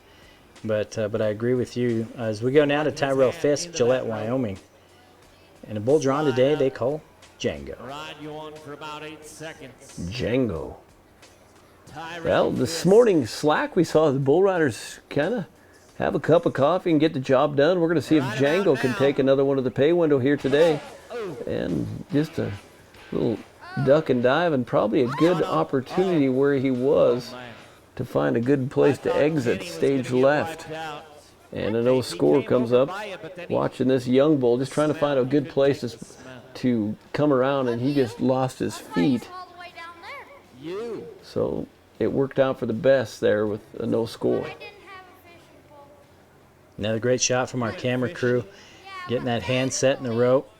[SPEAKER 1] But I agree with you. As we go now to Tyrell Fisk, Gillette, Wyoming. And a bull drawn today they call Django.
[SPEAKER 3] Django. Well, this morning slack we saw the bull riders kind of have a cup of coffee and get the job done. We're going to see if Django can take another one of the pay window here today. And just a little duck and dive, and probably a good opportunity where he was to find a good place to exit stage left. And a no score comes up. Watching this young bull, just trying to find a good place to come around, and he just lost his feet. So it worked out for the best there with a no score.
[SPEAKER 1] Another great shot from our camera crew, getting that hand set in the rope.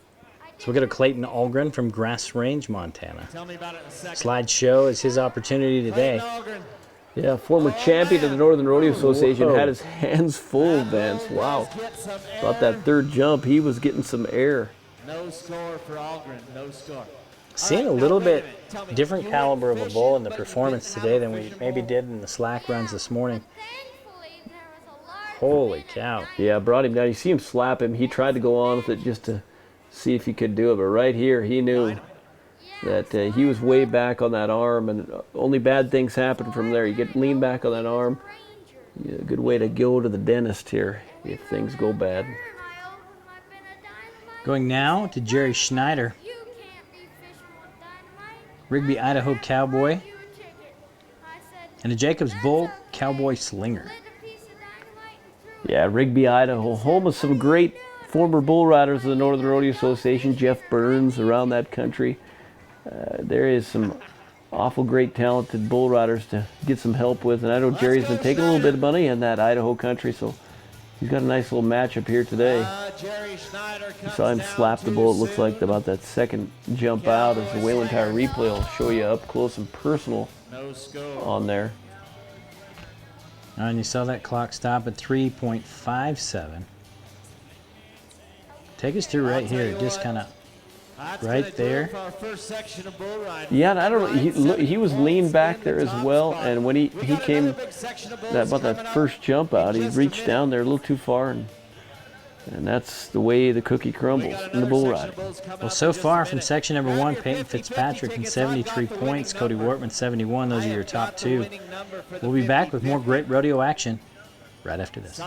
[SPEAKER 1] So we'll go to Clayton Algren from Grass Range, Montana. Slideshow is his opportunity today.
[SPEAKER 3] Yeah, former champion of the Northern Rodeo Association had his hands full, Vance. Wow. About that third jump, he was getting some air.
[SPEAKER 2] No score for Algren, no score.
[SPEAKER 1] Seeing a little bit different caliber of a bull in the performance today than we maybe did in the slack runs this morning. Holy cow.
[SPEAKER 3] Yeah, brought him down. You see him slap him. He tried to go on with it just to see if he could do it. But right here, he knew that he was way back on that arm, and only bad things happen from there. You get lean back on that arm. Yeah, a good way to go to the dentist here if things go bad.
[SPEAKER 1] Going now to Jerry Schneider, Rigby, Idaho cowboy, and a Jacobs Bull cowboy slinger.
[SPEAKER 3] Yeah, Rigby, Idaho, home of some great former bull riders of the Northern Rodeo Association. Jeff Burns around that country. There is some awful great talented bull riders to get some help with, and I know Jerry's been taking a little bit of money in that Idaho country, so he's got a nice little matchup here today. You saw him slap the bull. It looks like about that second jump out as the Whalen Tire replay will show you up close and personal on there.
[SPEAKER 1] And you saw that clock stop at 3.57. Take us through right here, just kind of right there.
[SPEAKER 3] Yeah, and I don't know, he was lean back there as well, and when he came about that first jump out, he reached down there a little too far, and that's the way the cookie crumbles in the bull riding.
[SPEAKER 1] Well, so far from section number 1, Peyton Fitzpatrick and 73 points, Cody Wortman 71. Those are your top two. We'll be back with more great rodeo action right after this.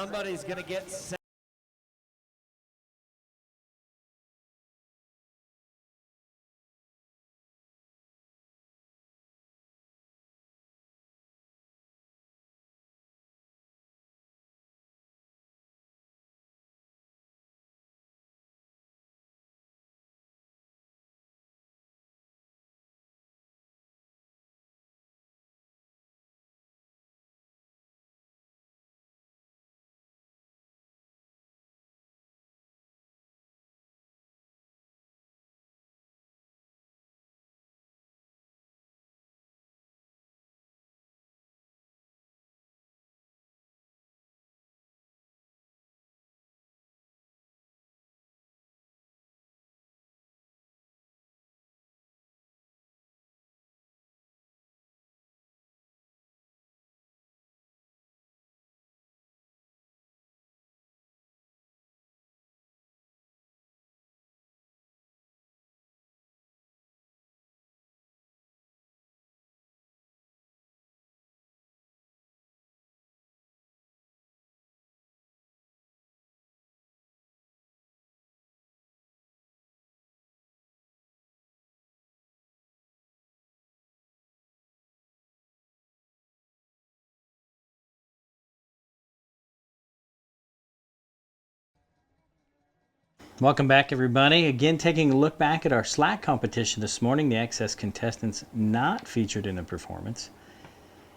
[SPEAKER 1] Welcome back, everybody. Again, taking a look back at our slack competition this morning. The excess contestants not featured in the performance.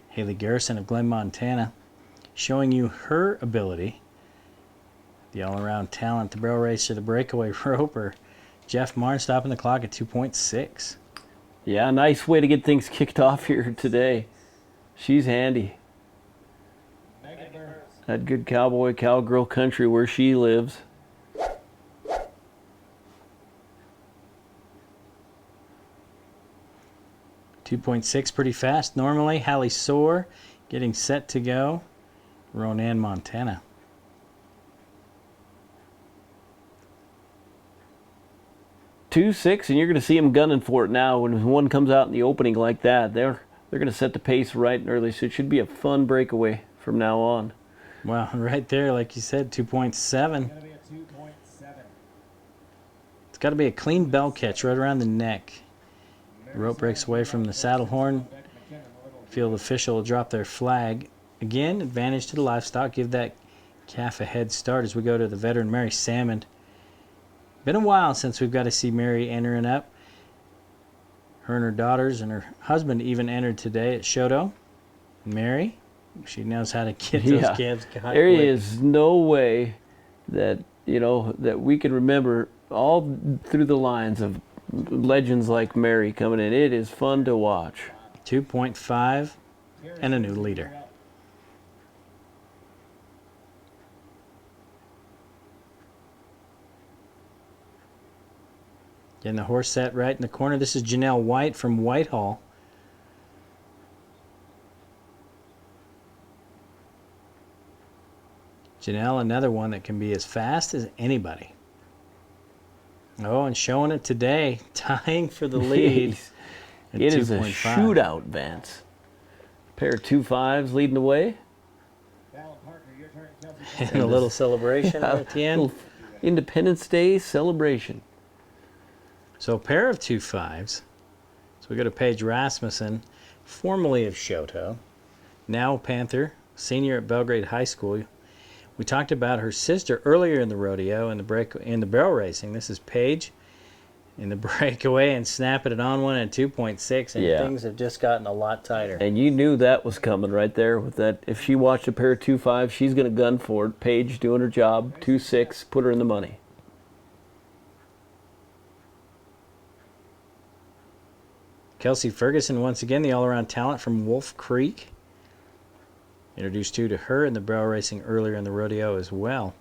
[SPEAKER 1] Haley Garrison of Glen, Montana, showing you her ability. The all-around talent, the barrel racer, the breakaway roper. Jeff Martin stopping the clock at 2.6.
[SPEAKER 3] Yeah, nice way to get things kicked off here today. She's handy. That good cowboy, cowgirl country where she lives.
[SPEAKER 1] 2.6 pretty fast normally. Hallie Soar getting set to go. Ronan, Montana.
[SPEAKER 3] Two six, and you're going to see them gunning for it now. When one comes out in the opening like that, they're going to set the pace right and early. So it should be a fun breakaway from now on.
[SPEAKER 1] Well, right there, like you said, 2.7. It's got to be a clean bell catch right around the neck. The rope breaks away from the saddle horn. Field official will drop their flag. Again, advantage to the livestock. Give that calf a head start as we go to the veteran Mary Salmon. Been a while since we've got to see Mary entering up. Her and her daughters and her husband even entered today at Choteau. Mary, she knows how to get those calves caught.
[SPEAKER 3] There is no way that, that we can remember all through the lines of legends like Mary coming in. It is fun to watch.
[SPEAKER 1] 2.5 and a new leader. Getting the horse set right in the corner. This is Janelle White from Whitehall. Janelle, another one that can be as fast as anybody. Oh, and showing it today, tying for the lead.
[SPEAKER 3] It is a shootout, Vance. Pair of 2.5s leading the way.
[SPEAKER 1] And a little celebration at the end.
[SPEAKER 3] Independence Day celebration.
[SPEAKER 1] So a pair of 2.5s. So we go to Paige Rasmussen, formerly of Choteau, now Panther, senior at Belgrade High School. We talked about her sister earlier in the rodeo in the barrel racing. This is Paige in the breakaway and snapping it on one at 2.6, and things have just gotten a lot tighter.
[SPEAKER 3] And you knew that was coming right there with that. If she watched a pair of 2.5, she's going to gun for it. Paige doing her job, 2.6, put her in the money.
[SPEAKER 1] Kelsey Ferguson, once again, the all-around talent from Wolf Creek. Introduced to her in the barrel racing earlier in the rodeo as well.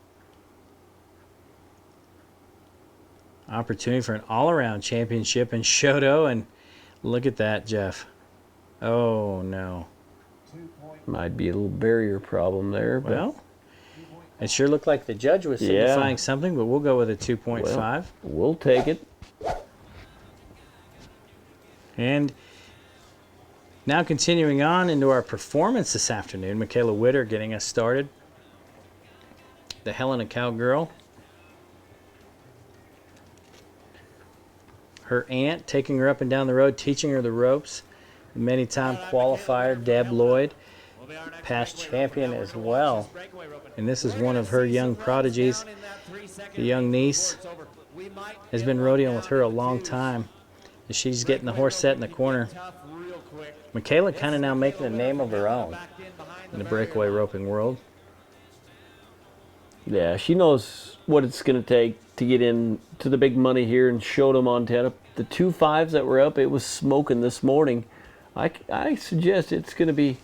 [SPEAKER 1] Opportunity for an all-around championship in Choteau, and look at that, Jeff. Oh, no.
[SPEAKER 3] Might be a little barrier problem there. But
[SPEAKER 1] well, it sure looked like the judge was signifying something, but we'll go with a 2.5.
[SPEAKER 3] Well, we'll take it.
[SPEAKER 1] And now continuing on into our performance this afternoon, Michaela Witter getting us started. The Helena Cowgirl. Her aunt taking her up and down the road, teaching her the ropes. Many-time qualifier, Deb Lloyd, past champion as well. And this is one of her young prodigies. The young niece has been rodeoing with her a long time. She's getting the horse set in the corner. Michaela kind of now making a name of her own in the breakaway roping world.
[SPEAKER 3] Yeah, she knows what it's going to take to get into the big money here in Choteau, Montana. The 2.5s that were up, it was smoking this morning. I suggest it's going to be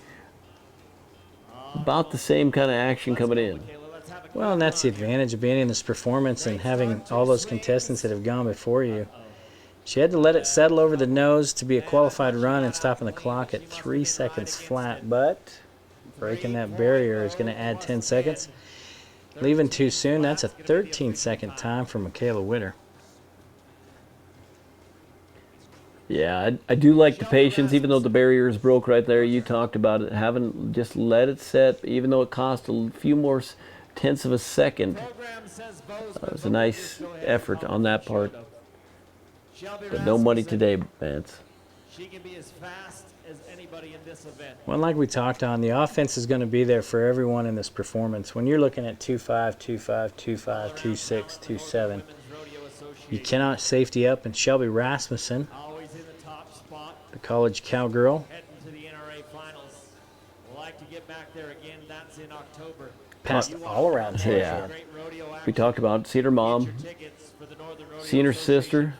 [SPEAKER 3] about the same kind of action coming in.
[SPEAKER 1] Well, and that's the advantage of being in this performance and having all those contestants that have gone before you. She had to let it settle over the nose to be a qualified run and stopping the clock at 3 seconds flat, but breaking that barrier is going to add 10 seconds. Leaving too soon, that's a 13-second time for Michaela Witter.
[SPEAKER 3] Yeah, I do like the patience, even though the barrier is broke right there. You talked about it, having just let it set, even though it cost a few more tenths of a second. It was a nice effort on that part. But no money today, Vance.
[SPEAKER 2] She can be as fast as anybody in this event.
[SPEAKER 1] Well, like we talked on, the offense is going to be there for everyone in this performance. When you're looking at 2.5, 2.5, 2.5, 2.6, 2.7, You cannot safety up, and Shelby Rasmussen, the college cowgirl, passed all around.
[SPEAKER 3] Yeah. We talked about seeing her mom, seeing her sister.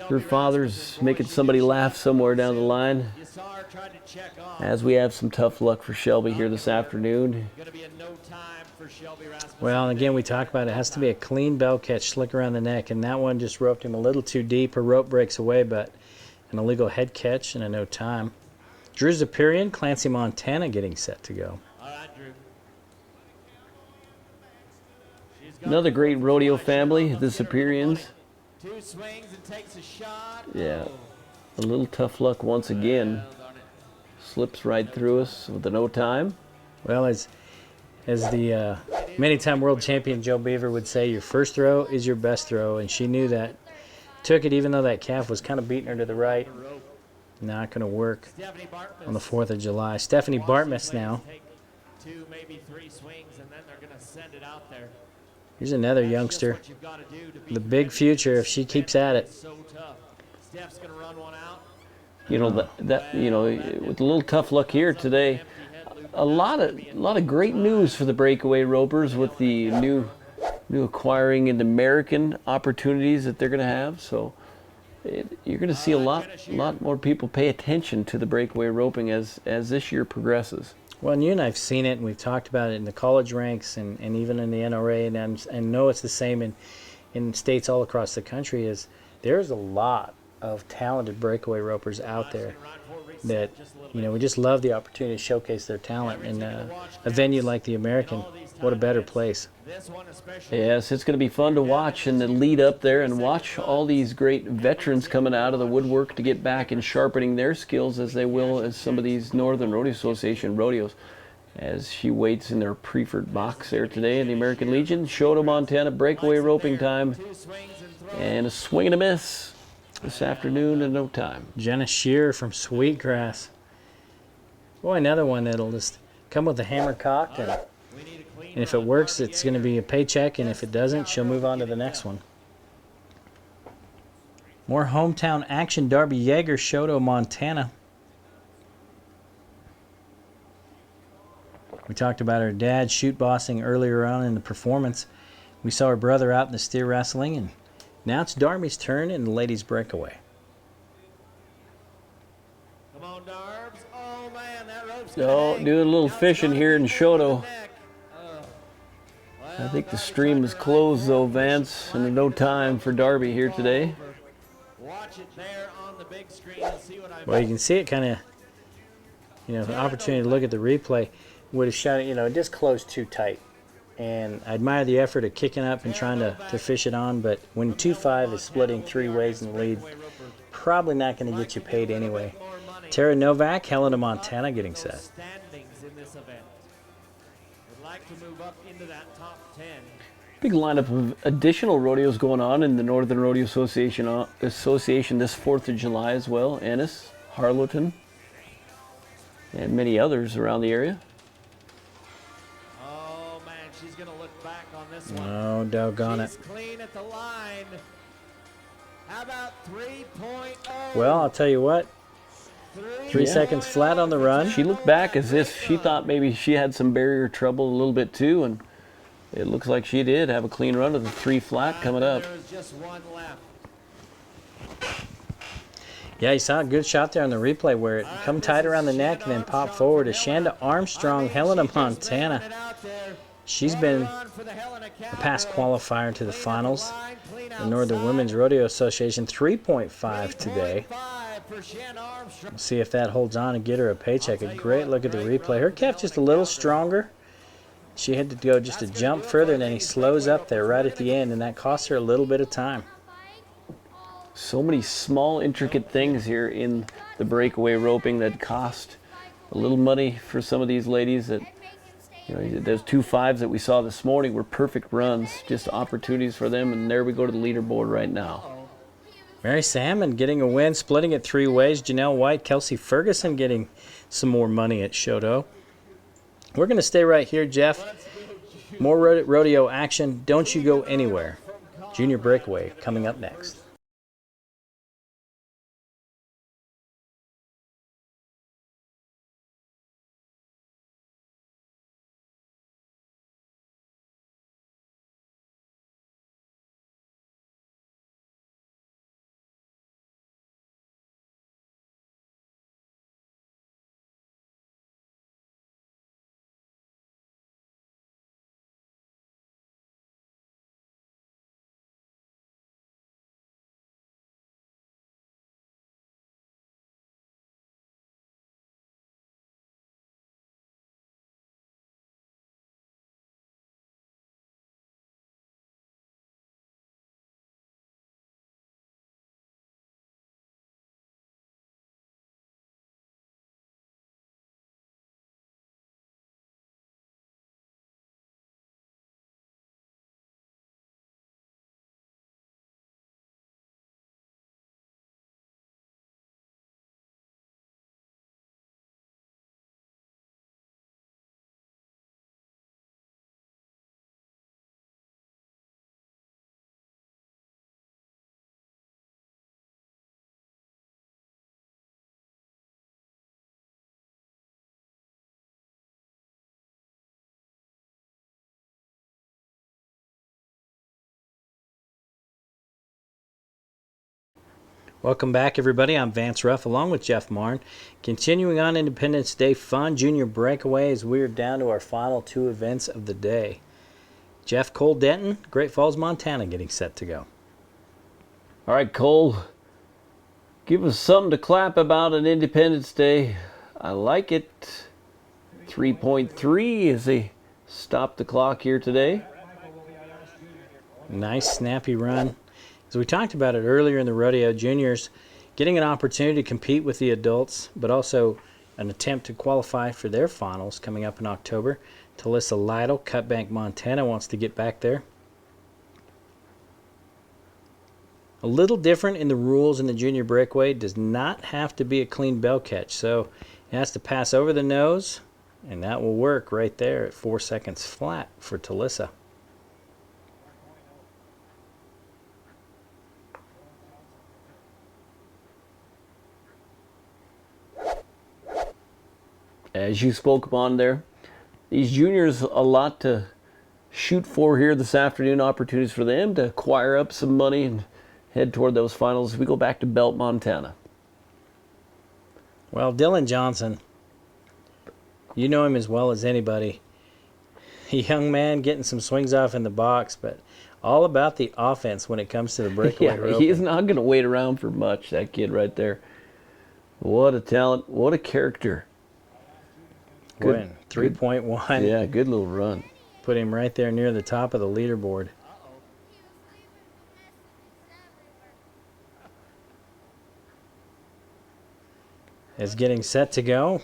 [SPEAKER 3] Her father's making somebody laugh somewhere down the line. As we have some tough luck for Shelby here this afternoon.
[SPEAKER 1] Well, again, we talk about it has to be a clean bell catch, slick around the neck, and that one just roped him a little too deep. Her rope breaks away, but an illegal head catch and a no time. Drew Zapirian, Clancy, Montana, getting set to go.
[SPEAKER 3] Another great rodeo family, the Superiors. Yeah, a little tough luck once again. Slips right through us with the no time.
[SPEAKER 1] Well, as the many-time world champion Joe Beaver would say, your first throw is your best throw, and she knew that. Took it even though that calf was kind of beating her to the right. Not going to work on the 4th of July. Stephanie Bartmus now. Here's another youngster. The big future if she keeps at it.
[SPEAKER 3] You know with a little tough luck here today. A lot of great news for the breakaway ropers with the new acquiring and American opportunities that they're going to have. So you're going to see a lot more people pay attention to the breakaway roping as this year progresses.
[SPEAKER 1] Well, and you and I've seen it, and we've talked about it in the college ranks and even in the NRA, and know it's the same in states all across the country. Is there's a lot of talented breakaway ropers out there that, we just love the opportunity to showcase their talent in a venue like the American. What a better place.
[SPEAKER 3] Yes, it's going to be fun to watch in the lead up there and watch all these great veterans coming out of the woodwork to get back and sharpening their skills as they will as some of these Northern Rodeo Association rodeos. As she waits in their preferred box there today in the American Legion. Choteau, Montana, breakaway roping time. And a swing and a miss this afternoon in no time.
[SPEAKER 1] Jenna Shearer from Sweetgrass. Boy, another one that'll just come with the hammer cocked, and if it works, it's going to be a paycheck, and if it doesn't, she'll move on to the next one. More hometown action. Darby Yeager, Choteau, Montana. We talked about her dad shoot bossing earlier on in the performance. We saw her brother out in the steer wrestling, and now it's Darby's turn in the ladies' breakaway.
[SPEAKER 2] Come on, Darbs. Oh, man, that rope's
[SPEAKER 3] doing a little fishing here in Choteau. I think the stream is closed, though, Vance, and no time for Darby here today.
[SPEAKER 2] Watch it there on the big screen and see what I
[SPEAKER 1] Well, you can see it kind of, an opportunity to look at the replay. Would have shot it, it just closed too tight. And I admire the effort of kicking up and trying to fish it on, but when 2-5 is splitting 3 ways in the lead, probably not going to get you paid anyway. Tara Novak, Helena, Montana, getting set.
[SPEAKER 3] Big lineup of additional rodeos going on in the Northern Rodeo Association this 4th of July as well. Ennis, Harlowton, and many others around the area.
[SPEAKER 2] Oh, man, she's going to look back on this one.
[SPEAKER 1] Oh, doggone it.
[SPEAKER 2] She's clean at the line. How about 3.0?
[SPEAKER 1] Well, I'll tell you what. 3 seconds flat on the run.
[SPEAKER 3] She looked back as if she thought maybe she had some barrier trouble a little bit too, and it looks like she did have a clean run of the 3 flat coming up.
[SPEAKER 2] There's just one left.
[SPEAKER 1] Yeah, you saw a good shot there on the replay where it come tight around the neck and then pop forward. Ashanda Armstrong, Helena, Montana. She's been a past qualifier to the finals. The Northern Women's Rodeo Association 3.5 today. We'll see if that holds on and get her a paycheck. A great look at the replay. Her calf just a little stronger. She had to go just a jump further, and then he slows up there right at the end, and that cost her a little bit of time.
[SPEAKER 3] So many small, intricate things here in the breakaway roping that cost a little money for some of these ladies. That those 2 5s that we saw this morning were perfect runs, just opportunities for them, and there we go to the leaderboard right now.
[SPEAKER 1] Mary Salmon getting a win, splitting it 3 ways. Janelle White, Kelsey Ferguson getting some more money at Choteau. We're going to stay right here, Jeff. More rodeo action. Don't you go anywhere. Junior Breakaway coming up next. Welcome back, everybody. I'm Vance Ruff along with Jeff Marn. Continuing on Independence Day fun, Junior Breakaway, as we're down to our final 2 events of the day. Jeff, Cole Denton, Great Falls, Montana, getting set to go.
[SPEAKER 3] All right, Cole, give us something to clap about on Independence Day. I like it. 3.3 as they stop the clock here today.
[SPEAKER 1] Nice, snappy run. As we talked about it earlier in the rodeo, juniors getting an opportunity to compete with the adults, but also an attempt to qualify for their finals coming up in October. Talissa Lytle, Cutbank, Montana, wants to get back there. A little different in the rules in the Junior Breakaway. Does not have to be a clean bell catch, so it has to pass over the nose, and that will work right there at 4 seconds flat for Talissa.
[SPEAKER 3] As you spoke upon there, these juniors, a lot to shoot for here this afternoon. Opportunities for them to acquire up some money and head toward those finals as we go back to Belt, Montana.
[SPEAKER 1] Well, Dylan Johnson, you know him as well as anybody. A young man getting some swings off in the box, but all about the offense when it comes to the breakaway rope.
[SPEAKER 3] He's not going to wait around for much, that kid right there. What a talent, what a character.
[SPEAKER 1] Good. 3.1.
[SPEAKER 3] Yeah, good little run.
[SPEAKER 1] Put him right there near the top of the leaderboard. Is getting set to go.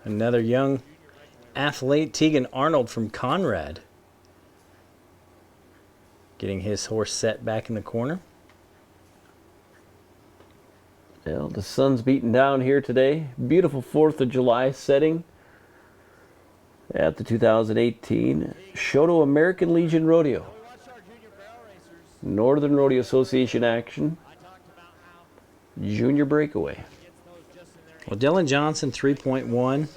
[SPEAKER 1] Another young athlete, Tegan Arnold from Conrad. Getting his horse set back in the corner.
[SPEAKER 3] Well, the sun's beating down here today. Beautiful 4th of July setting at the 2018 Choteau American Legion Rodeo. Northern Rodeo Association action. Junior Breakaway.
[SPEAKER 1] Well, Dylan Johnson, 3.1.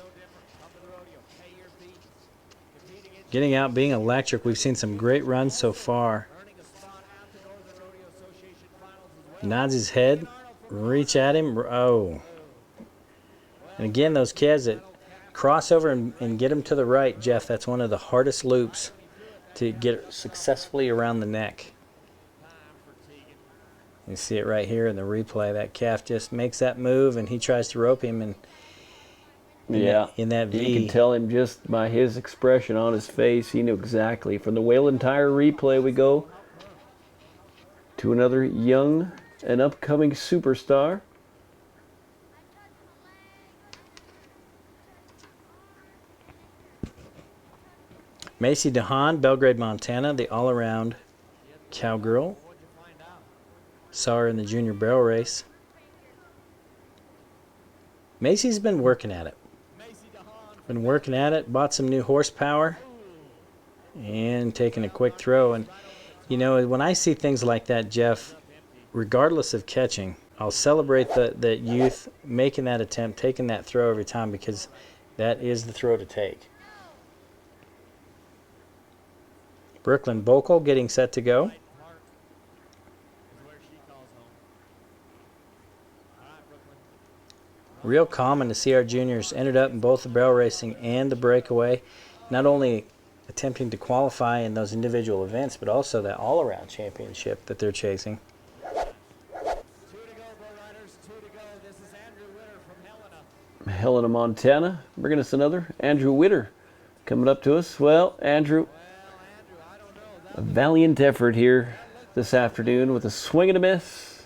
[SPEAKER 1] Getting out, being electric. We've seen some great runs so far. Nods his head. Reach at him. Oh. And again, those kids that cross over and get him to the right, Jeff, that's one of the hardest loops to get successfully around the neck. You see it right here in the replay. That calf just makes that move, and he tries to rope him. And in that V.
[SPEAKER 3] You can tell him just by his expression on his face. He knew exactly. From the Whalen Tire replay we go to another young and upcoming superstar.
[SPEAKER 1] Macy DeHaan, Belgrade, Montana, the all-around cowgirl. Saw her in the junior barrel race. Macy's been working at it. Bought some new horsepower, and taking a quick throw. And you know, when I see things like that, Jeff, regardless of catching, I'll celebrate that youth making that attempt, taking that throw every time, because that is the throw to take. Brooklyn Bokel getting set to go. Real common to see our juniors ended up in both the barrel racing and the breakaway, not only attempting to qualify in those individual events, but also that all-around championship that they're chasing.
[SPEAKER 3] Helena, Montana, bringing us another Andrew Witter coming up to us. Well, Andrew, a valiant effort here this afternoon with a swing and a miss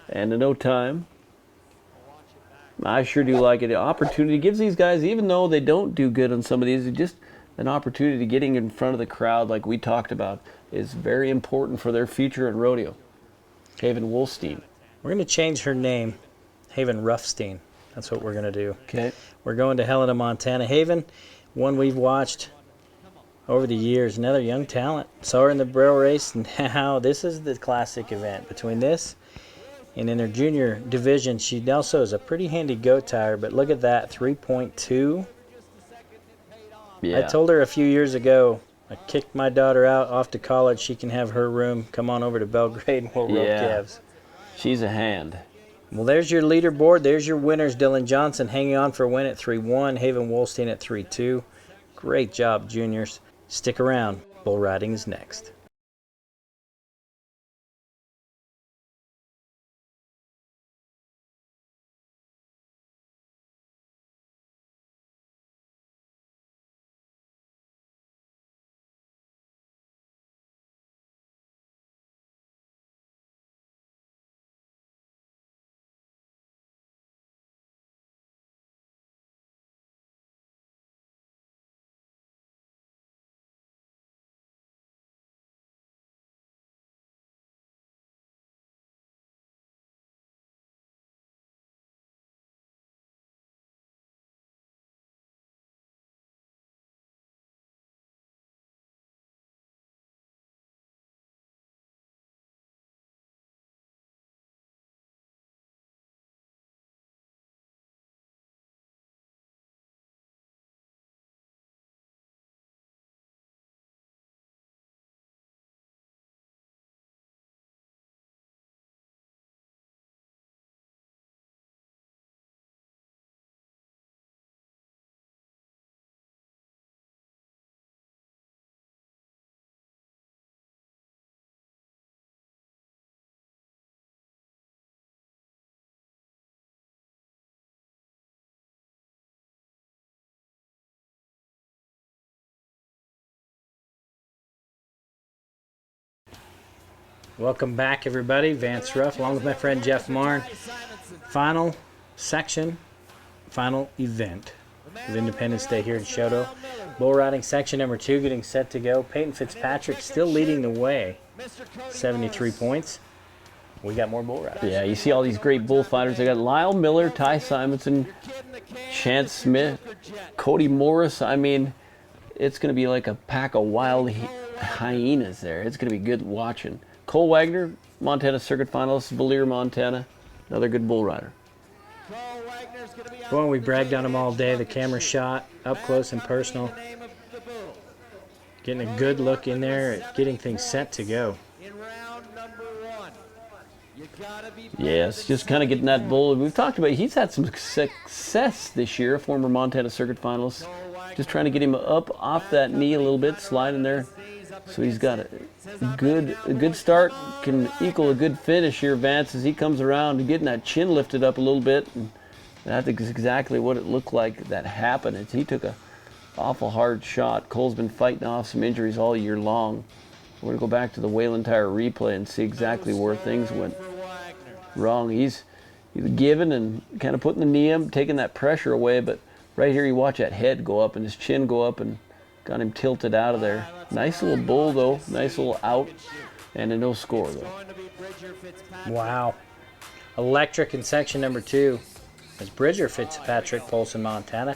[SPEAKER 3] and a no time. I sure do like it. The opportunity gives these guys, even though they don't do good on some of these, just an opportunity getting in front of the crowd like we talked about is very important for their future in rodeo. Haven Wolstein.
[SPEAKER 1] We're going to change her name, Haven Ruffstein. That's what we're going to do.
[SPEAKER 3] Okay.
[SPEAKER 1] We're going to Helena, Montana. Haven, one we've watched over the years, another young talent. Saw her in the barrel race, and now this is the classic event. Between this and in her junior division, she also is a pretty handy goat tire, but look at that, 3.2.
[SPEAKER 3] Yeah.
[SPEAKER 1] I told her a few years ago, I kicked my daughter out off to college. She can have her room. Come on over to Belgrade and we'll rope calves.
[SPEAKER 3] She's a hand.
[SPEAKER 1] Well, there's your leaderboard. There's your winners. Dylan Johnson hanging on for a win at 3-1. Haven Wolstein at 3-2. Great job, juniors. Stick around. Bull riding is next. Welcome back, everybody. Vance Ruff, along with my friend Jeff Marn. Final section, final event of Independence Day here in Choteau. Bull riding section number 2 getting set to go. Peyton Fitzpatrick still leading the way, 73 points. We got more bull riders.
[SPEAKER 3] Yeah, you see all these great bullfighters. They got Lyle Miller, Ty Simonson, Chance Smith, Cody Morris. I mean, it's going to be like a pack of wild hyenas there. It's going to be good watching. Cole Wagner, Montana Circuit finalist, Valier, Montana, another good bull rider.
[SPEAKER 1] Boy, we bragged on him all day. The camera shot up close and personal. Getting a good look in there at getting things set to go.
[SPEAKER 3] Yes, just kind of getting that bull. We've talked about he's had some success this year, former Montana Circuit finalist. Just trying to get him up off that knee a little bit, sliding there. So he's got a good start, can equal a good finish here, Vance, as he comes around and getting that chin lifted up a little bit. And that's exactly what it looked like that happened. He took a awful hard shot. Cole's been fighting off some injuries all year long. We're going to go back to the Wayland Tire replay and see exactly where things went wrong. He's giving and kind of putting the knee up, taking that pressure away, but right here you watch that head go up and his chin go up and got him tilted out of there. Nice little bull, though. Nice little out. And a no score, though.
[SPEAKER 1] Wow. Electric in section number 2. As Bridger Fitzpatrick pulls in Montana.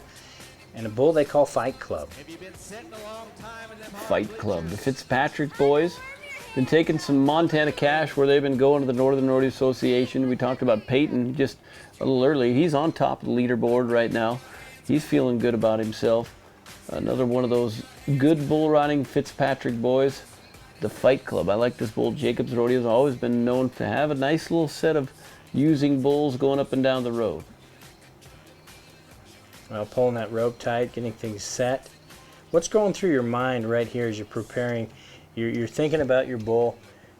[SPEAKER 1] and a bull they call Fight Club.
[SPEAKER 3] Fight Club. The Fitzpatrick boys been taking some Montana cash where they've been going to the Northern Rodeo Association. We talked about Peyton just a little early. He's on top of the leaderboard right now. He's feeling good about himself. Another one of those good bull riding Fitzpatrick boys. The Fight Club. I like this bull. Jacobs Rodeo's always been known to have a nice little set of using bulls going up and down the road.
[SPEAKER 1] Well, pulling that rope tight, getting things set. What's going through your mind right here as you're preparing? You're thinking about your bull.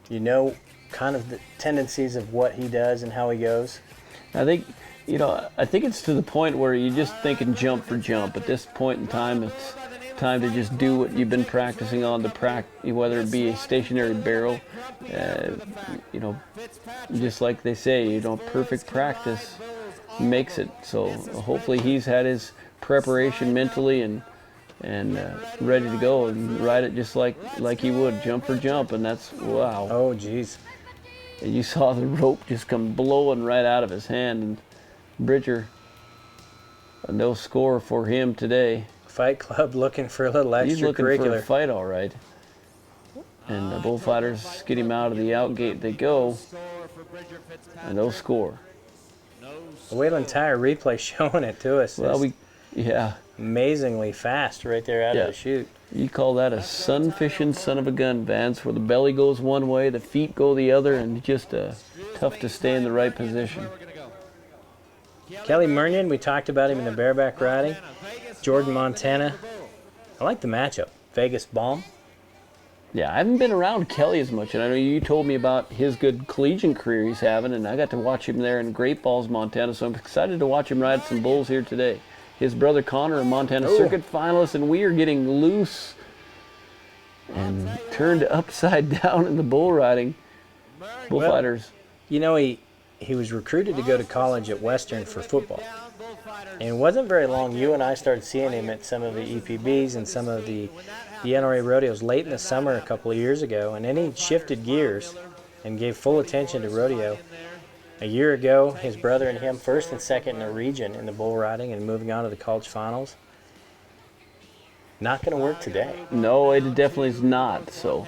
[SPEAKER 1] You know kind of the tendencies of what he does and how he goes.
[SPEAKER 3] I think, I think it's to the point where you're just thinking jump for jump. At this point in time, it's time to just do what you've been practicing on, whether it be a stationary barrel. Just like they say, perfect practice makes it. So hopefully he's had his preparation mentally and ready to go and ride it just like he would, jump for jump, and that's wow.
[SPEAKER 1] Oh geez.
[SPEAKER 3] And you saw the rope just come blowing right out of his hand, and Bridger, no score for him today.
[SPEAKER 1] Fight Club looking for a little extracurricular.
[SPEAKER 3] He's looking for a fight, all right. And the bullfighters get him out of the out gate. They go, and no score.
[SPEAKER 1] The Wayland Tire replay showing it to us.
[SPEAKER 3] Well, yeah.
[SPEAKER 1] Amazingly fast right there out of the chute.
[SPEAKER 3] You call that a sun fishing son of a gun, Vance, where the belly goes one way, the feet go the other, and just tough to stay in the right position.
[SPEAKER 1] Kelly Murnion, we talked about him in the bareback riding. Jordan, Montana. I like the matchup. Vegas Balm.
[SPEAKER 3] Yeah, I haven't been around Kelly as much, and I know you told me about his good collegiate career he's having, and I got to watch him there in Great Falls, Montana, so I'm excited to watch him ride some bulls here today. His brother Connor, a Montana Circuit finalist, and we are getting loose and turned upside down in the bull riding. Bullfighters.
[SPEAKER 1] Well, he was recruited to go to college at Western for football. And it wasn't very long, you and I started seeing him at some of the EPBs and some of the NRA rodeos late in the summer a couple of years ago. And then he shifted gears and gave full attention to rodeo. A year ago, his brother and him first and second in the region in the bull riding and moving on to the college finals. Not going to work today.
[SPEAKER 3] No, it definitely is not. So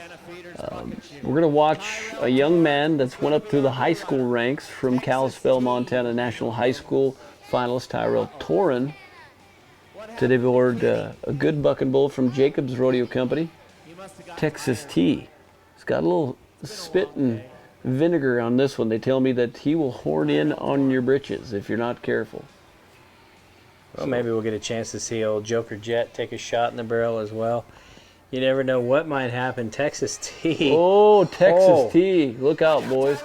[SPEAKER 3] we're going to watch a young man that's went up through the high school ranks from Kalispell, Montana National High School finalist Tyrell Torin. Today we ordered a good bucking bull from Jacobs Rodeo Company, Texas T. It's got a little spit and vinegar on this one. They tell me that he will horn in on your britches if you're not careful.
[SPEAKER 1] Well, maybe we'll get a chance to see old Joker Jet take a shot in the barrel as well. You never know what might happen. Texas T.
[SPEAKER 3] Oh, Texas T. Look out, boys.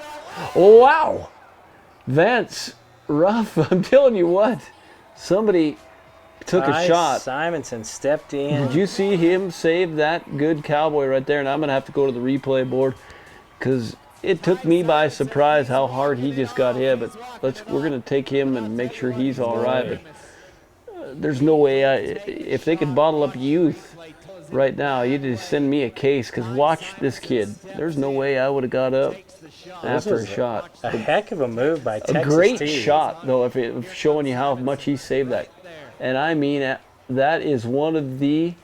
[SPEAKER 3] Oh, wow. Vance, rough. I'm telling you what. Somebody took a shot.
[SPEAKER 1] Simonson stepped in.
[SPEAKER 3] Did you see him save that good cowboy right there? And I'm going to have to go to the replay board because it took me by surprise how hard he just got hit. But we're going to take him and make sure he's all right. But there's no way if they could bottle up youth right now, you just send me a case because watch this kid. There's no way I would have got up after a shot.
[SPEAKER 1] A heck of a move by Texas
[SPEAKER 3] T. A great
[SPEAKER 1] T.
[SPEAKER 3] shot, though, if showing you how much he saved that. And I mean, that is one of the...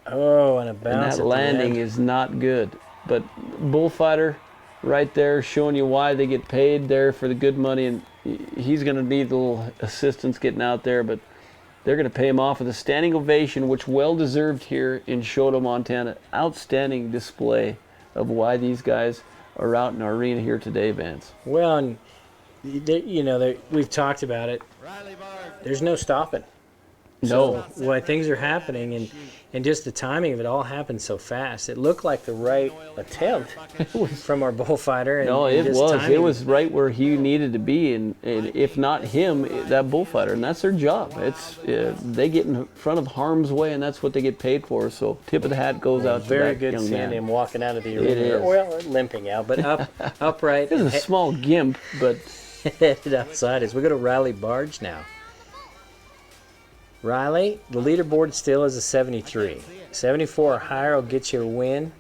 [SPEAKER 1] Oh, and a bounce.
[SPEAKER 3] And that landing is not good. But bullfighter right there showing you why they get paid there for the good money. And he's going to need a little assistance getting out there, but they're going to pay him off with a standing ovation, which well-deserved here in Choteau, Montana. Outstanding display of why these guys are out in our arena here today, Vance.
[SPEAKER 1] Well, and we've talked about it. There's no stopping.
[SPEAKER 3] No.
[SPEAKER 1] So, why things are happening, and just the timing of it all happened so fast. It looked like the right attempt from our bullfighter.
[SPEAKER 3] No, it was. It was right where he needed to be, and if not him, that bullfighter, and that's their job. It's they get in front of harm's way, and that's what they get paid for. So tip of the hat goes out to that young man.
[SPEAKER 1] Very good seeing him walking out of the arena.
[SPEAKER 3] It is.
[SPEAKER 1] Well, limping out, but upright.
[SPEAKER 3] It was a small gimp, but
[SPEAKER 1] headed outside as we go to Riley Barge now. Riley, the leaderboard still is a 73. 74 or higher will get you a win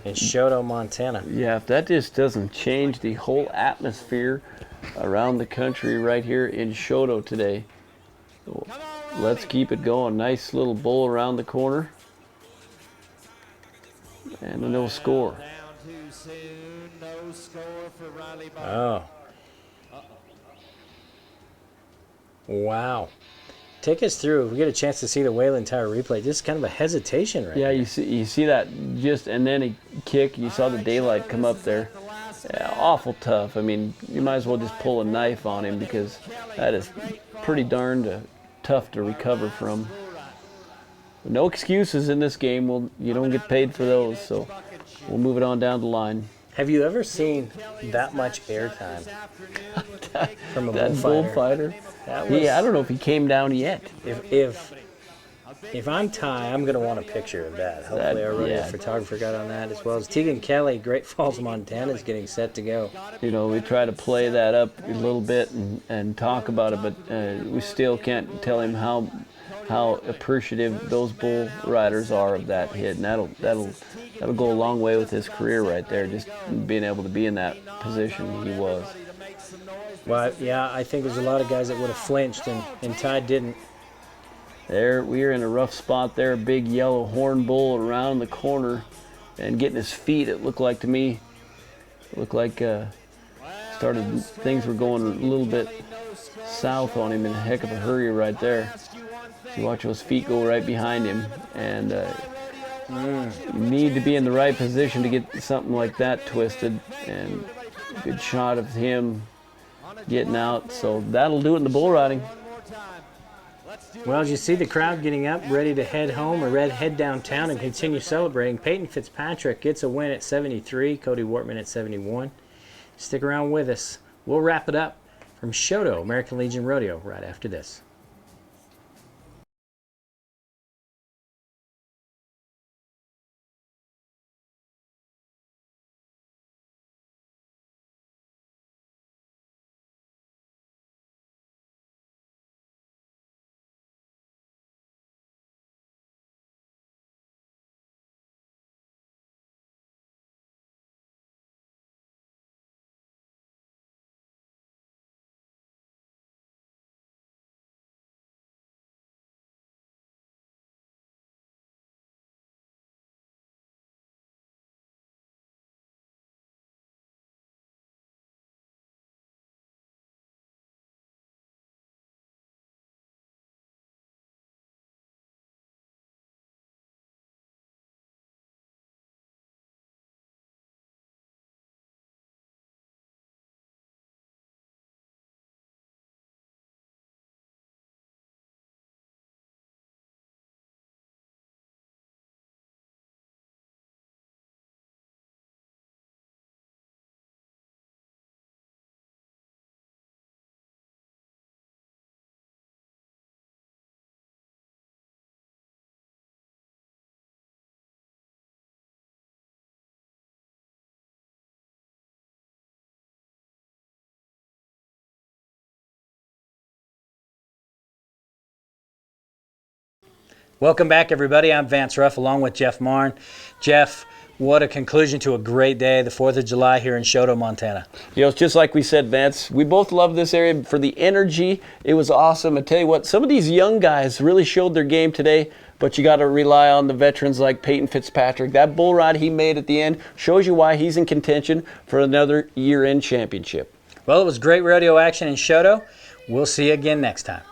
[SPEAKER 1] in Choteau, Montana.
[SPEAKER 3] Yeah, if that just doesn't change the whole atmosphere around the country right here in Choteau today. Let's keep it going. Nice little bull around the corner. And a no score.
[SPEAKER 2] Oh. Wow. Take us through. If we get a chance to see the Wayland Tower replay, just kind of a hesitation right
[SPEAKER 3] Yeah,
[SPEAKER 2] here.
[SPEAKER 3] you see that just, and then he kick. You saw the daylight come up there. Yeah, awful tough. I mean, you might as well just pull a knife on him because that is pretty darn tough to recover from. No excuses in this game. Well, you don't get paid for those, so we'll move it on down the line.
[SPEAKER 2] Have you ever seen that much airtime from a
[SPEAKER 3] That
[SPEAKER 2] bullfighter?
[SPEAKER 3] That was, yeah, I don't know if he came down yet.
[SPEAKER 2] If I'm Ty, I'm going to want a picture of that. Hopefully our rodeo photographer got on that, as well as Tegan Kelly, Great Falls, Montana, is getting set to go.
[SPEAKER 3] You know, we try to play that up a little bit and talk about it, but we still can't tell him how appreciative those bull riders are of that hit, and that'll go a long way with his career right there, just being able to be in that position he was.
[SPEAKER 2] Well, yeah, I think there's a lot of guys that would have flinched, and Ty didn't.
[SPEAKER 3] There, we are in a rough spot there. Big yellow horn bull around the corner and getting his feet, it looked like to me. It looked like things were going a little bit south on him in a heck of a hurry right there. So you watch those feet go right behind him, and you need to be in the right position to get something like that twisted, and good shot of him getting out. So that'll do it in the bull riding.
[SPEAKER 2] Well, as you see the crowd getting up, ready to head home or head downtown and continue celebrating, Peyton Fitzpatrick gets a win at 73, Cody Wortman at 71. Stick around with us. We'll wrap it up from Choteau, American Legion Rodeo, right after this. Welcome back, everybody. I'm Vance Ruff along with Jeff Marn. Jeff, what a conclusion to a great day, the 4th of July here in Choteau, Montana.
[SPEAKER 3] You know, it's just like we said, Vance. We both love this area for the energy. It was awesome. I tell you what, some of these young guys really showed their game today, but you got to rely on the veterans like Peyton Fitzpatrick. That bull ride he made at the end shows you why he's in contention for another year-end championship.
[SPEAKER 2] Well, it was great rodeo action in Choteau. We'll see you again next time.